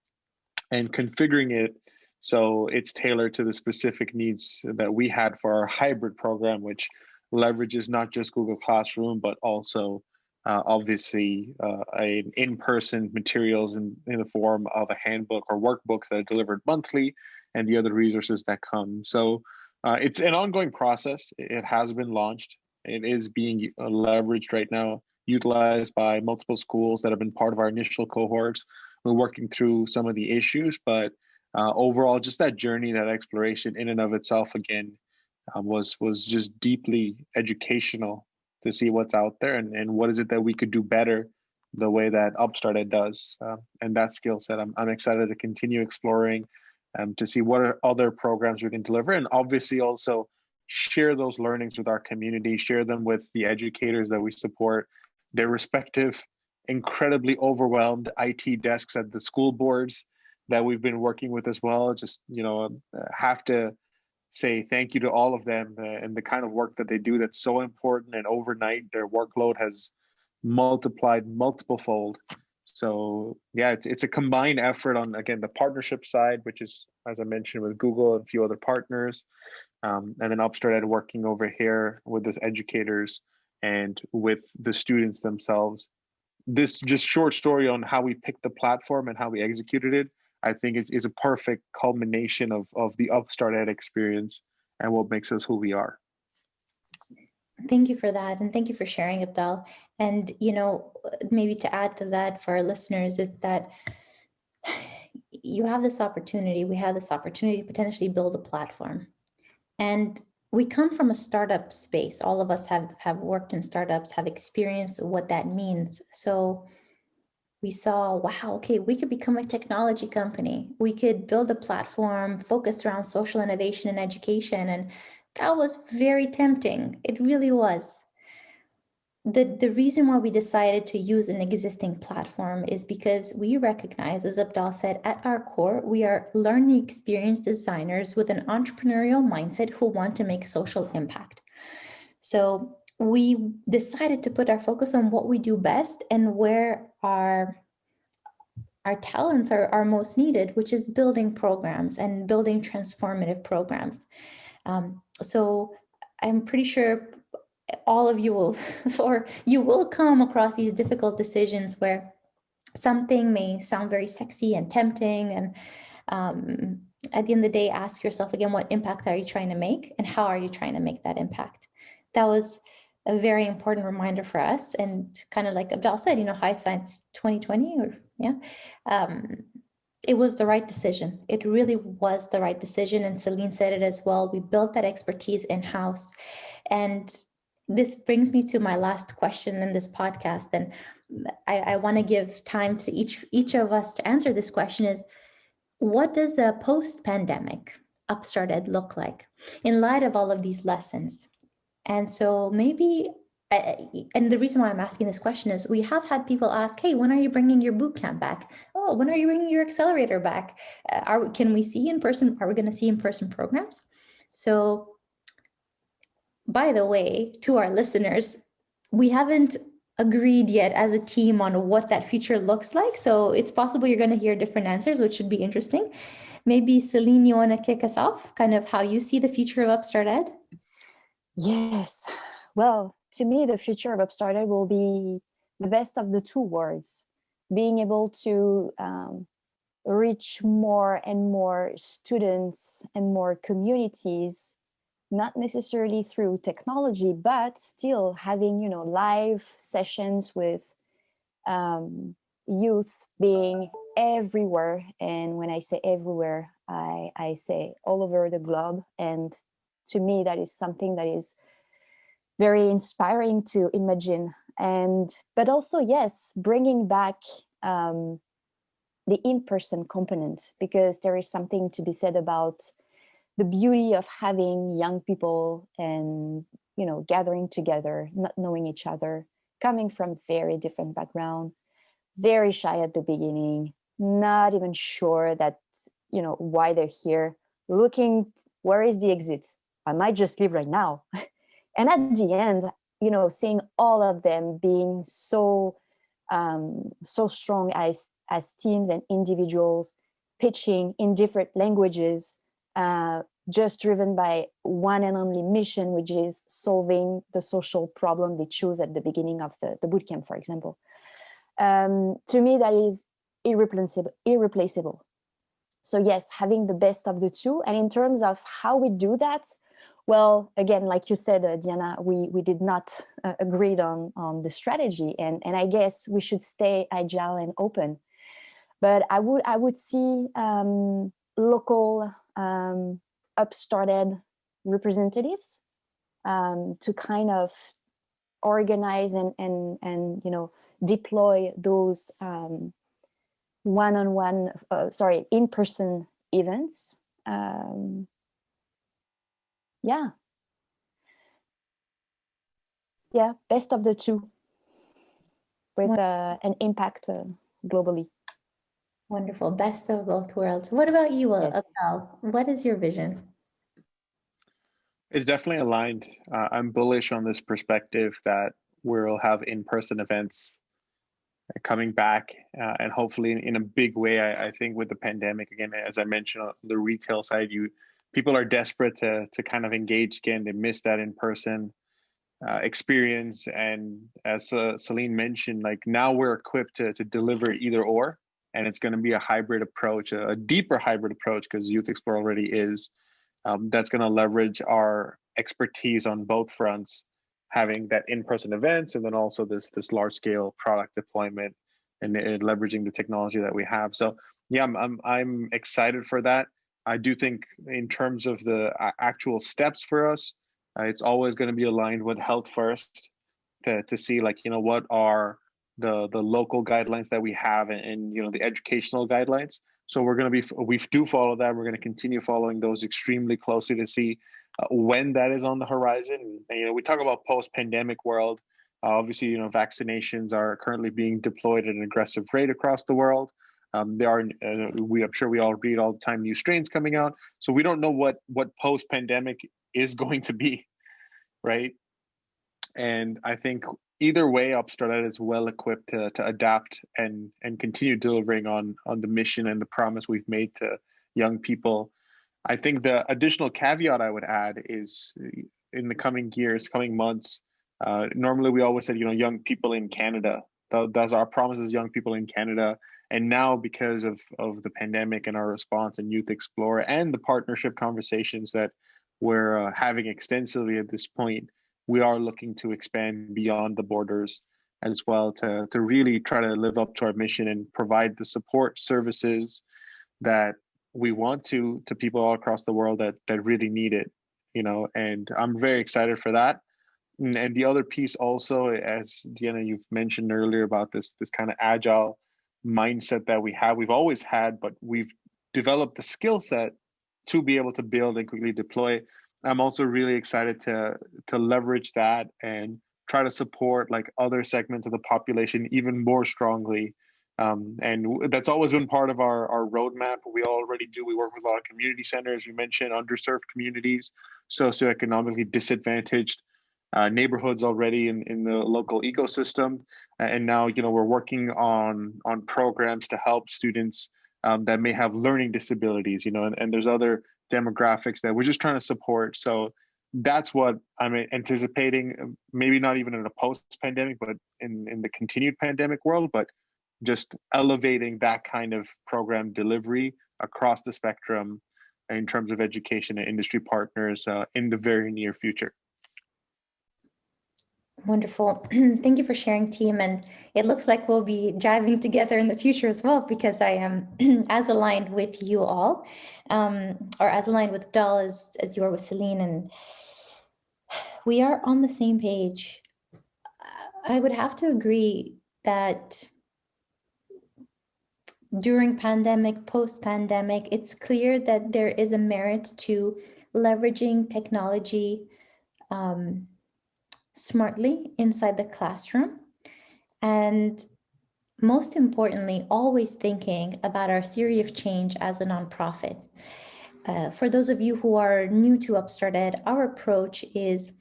S3: and configuring it so it's tailored to the specific needs that we had for our hybrid program, which leverages not just Google Classroom, but also obviously an in-person materials in the form of a handbook or workbooks that are delivered monthly, and the other resources that come. So it's an ongoing process. It has been launched. It is being leveraged right now, utilized by multiple schools that have been part of our initial cohorts. We're working through some of the issues, but overall, just that journey, that exploration in and of itself, again, was just deeply educational to see what's out there and what is it that we could do better the way that UpstartEd does. And that skill set, I'm excited to continue exploring to see what are other programs we can deliver, and obviously also share those learnings with our community, share them with the educators that we support, their respective incredibly overwhelmed IT desks at the school boards that we've been working with as well. Just, have to say thank you to all of them and the kind of work that they do that's so important. And overnight, their workload has multiplied multiple fold. So yeah, it's a combined effort on, again, the partnership side, which is, as I mentioned, with Google and a few other partners, and then UpstartEd working over here with the educators and with the students themselves. This just short story on how we picked the platform and how we executed it, I think is a perfect culmination of the UpstartEd experience and what makes us who we are.
S1: Thank you for that. And thank you for sharing, Abdal. And, maybe to add to that for our listeners, it's that you have this opportunity, we have this opportunity to potentially build a platform. And we come from a startup space. All of us have worked in startups, have experienced what that means. So we saw, wow, okay, we could become a technology company. We could build a platform focused around social innovation and education. And that was very tempting. It really was. The reason why we decided to use an existing platform is because we recognize, as Abdal said, at our core, we are learning experience designers with an entrepreneurial mindset who want to make social impact. So we decided to put our focus on what we do best and where our talents are most needed, which is building programs and building transformative programs. So I'm pretty sure all of you will, or you will come across these difficult decisions where something may sound very sexy and tempting. And at the end of the day, ask yourself again, what impact are you trying to make and how are you trying to make that impact? That was a very important reminder for us. And kind of like Abdal said, hindsight's 2020, or it was the right decision. It really was the right decision. And Céline said it as well. We built that expertise in-house. And this brings me to my last question in this podcast. And I want to give time to each of us to answer this question is, what does a post-pandemic UpstartEd look like in light of all of these lessons? And so maybe, and the reason why I'm asking this question is we have had people ask, hey, when are you bringing your bootcamp back? Oh, when are you bringing your accelerator back? Can we see in person? Are we going to see in-person programs? So by the way, to our listeners, we haven't agreed yet as a team on what that future looks like. So it's possible you're going to hear different answers, which should be interesting. Maybe Céline, you want to kick us off, kind of how you see the future of UpstartEd?
S2: Yes. Well, to me, the future of UpstartEd will be the best of the two worlds, being able to reach more and more students and more communities, not necessarily through technology, but still having, live sessions with youth being everywhere. And when I say everywhere, I say all over the globe. And to me, that is something that is very inspiring to imagine. But also, yes, bringing back the in-person component, because there is something to be said about the beauty of having young people and, gathering together, not knowing each other, coming from very different background, very shy at the beginning, not even sure that, why they're here, looking, where is the exit? I might just leave right now. And at the end, seeing all of them being so strong as teams and individuals, pitching in different languages, just driven by one and only mission, which is solving the social problem they choose at the beginning of the bootcamp, for example. To me, that is irreplaceable. So yes, having the best of the two. And in terms of how we do that, well, again, like you said, Diana, we did not agree on the strategy, and I guess we should stay agile and open. But I would see local UpstartED representatives to kind of organize and deploy those in-person events. Best of the two, with an impact globally.
S1: Wonderful. Best of both worlds. What about you,
S2: Yes.
S1: Abdal? What is your vision?
S3: It's definitely aligned. I'm bullish on this perspective that we'll have in-person events coming back, and hopefully in a big way. I think with the pandemic, again, as I mentioned, on the retail side, people are desperate to kind of engage again. They miss that in-person experience. And as Céline mentioned, like now we're equipped to deliver either or, and it's going to be a hybrid approach, a deeper hybrid approach, because Youth Explore already is. That's going to leverage our expertise on both fronts having that in-person events, and then also this large-scale product deployment and leveraging the technology that we have. So yeah, I'm excited for that. I do think in terms of the actual steps for us, it's always going to be aligned with health first, to see, like, what are the local guidelines that we have, and the educational guidelines. So we do follow that. We're going to continue following those extremely closely to see when that is on the horizon. And, we talk about post-pandemic world. Obviously, vaccinations are currently being deployed at an aggressive rate across the world. I'm sure we all read all the time new strains coming out. So we don't know what post-pandemic is going to be, right? And I think either way, UpstartED is well equipped to adapt and continue delivering on the mission and the promise we've made to young people. I think the additional caveat I would add is, in the coming years, coming months, normally we always said, young people in Canada. Those are our promises, young people in Canada. And now, because of the pandemic and our response and Youth Explorer and the partnership conversations that we're having extensively at this point, we are looking to expand beyond the borders as well, to really try to live up to our mission and provide the support services that we want to people all across the world that really need it, and I'm very excited for that. And the other piece also, as Deanna, you've mentioned earlier about this kind of agile mindset that we've always had, but we've developed the skill set to be able to build and quickly deploy. I'm also really excited to leverage that and try to support like other segments of the population even more strongly. And that's always been part of our roadmap. We work with a lot of community centers. You mentioned underserved communities, socioeconomically disadvantaged neighborhoods already in the local ecosystem. And now, we're working on programs to help students that may have learning disabilities, and there's other demographics that we're just trying to support. So that's what I'm anticipating, maybe not even in a post-pandemic, but in the continued pandemic world, but just elevating that kind of program delivery across the spectrum in terms of education and industry partners in the very near future.
S1: Wonderful. Thank you for sharing, team. And it looks like we'll be driving together in the future as well, because I am as aligned with you all, or as aligned with Abdaal as you are with Céline, and we are on the same page. I would have to agree that during pandemic, post-pandemic, it's clear that there is a merit to leveraging technology smartly inside the classroom, and most importantly, always thinking about our theory of change as a nonprofit. For those of you who are new to UpstartED, our approach is,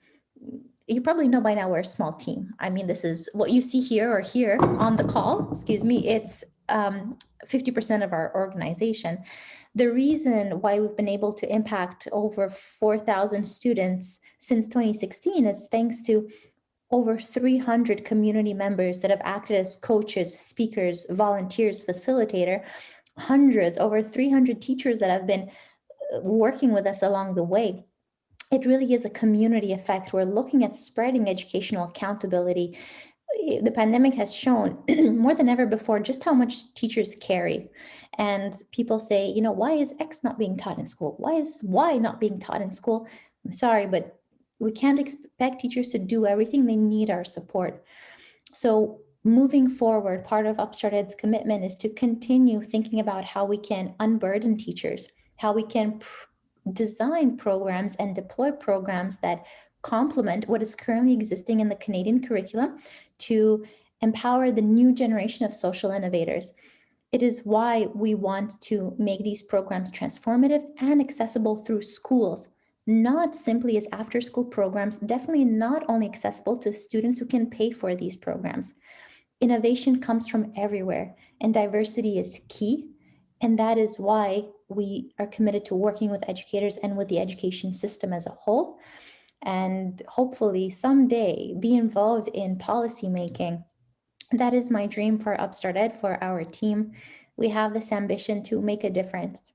S1: you probably know by now, we're a small team. I mean, this is what you see here or here on the call, it's 50% of our organization. The reason why we've been able to impact over 4,000 students since 2016 is thanks to over 300 community members that have acted as coaches, speakers, volunteers, facilitator, over 300 teachers that have been working with us along the way. It really is a community effect. We're looking at spreading educational accountability. The pandemic has shown more than ever before just how much teachers carry. And people say, why is X not being taught in school? Why is Y not being taught in school? I'm sorry, but we can't expect teachers to do everything. They need our support. So moving forward, part of UpstartED's commitment is to continue thinking about how we can unburden teachers, how we can design programs and deploy programs that complement what is currently existing in the Canadian curriculum to empower the new generation of social innovators. It is why we want to make these programs transformative and accessible through schools, not simply as after-school programs, definitely not only accessible to students who can pay for these programs. Innovation comes from everywhere, and diversity is key. And that is why we are committed to working with educators and with the education system as a whole, and hopefully someday be involved in policy making. That is my dream for UpstartED, for our team. We have this ambition to make a difference.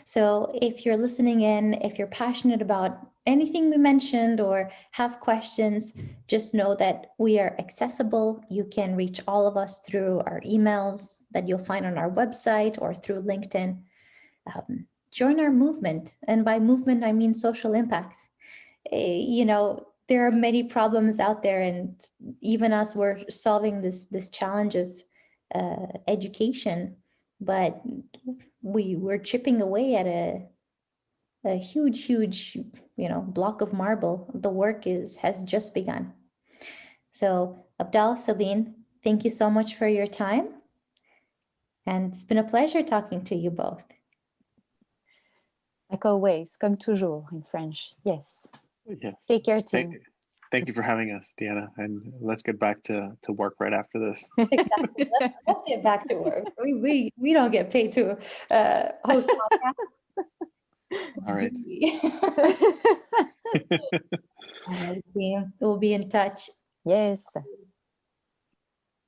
S1: So if you're listening in, if you're passionate about anything we mentioned or have questions, just know that we are accessible. You can reach all of us through our emails that you'll find on our website or through LinkedIn. Join our movement. And by movement, I mean social impact. You know, there are many problems out there, and even us, we're solving this challenge of education, but we're chipping away at a huge, you know, block of marble. The work has just begun. So Abdaal, Céline, thank you so much for your time. And it's been a pleasure talking to you both.
S2: Like always, comme toujours in French. Yes.
S3: Yes.
S2: Take care, team.
S3: Thank you for having us, Deanna. And let's get back to work right after this.
S1: Exactly. Let's get back to work. We don't get paid to host podcasts.
S3: All right.
S1: We'll be in touch.
S2: Yes.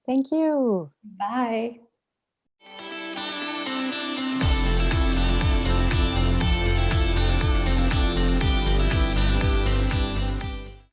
S2: Thank you.
S1: Bye.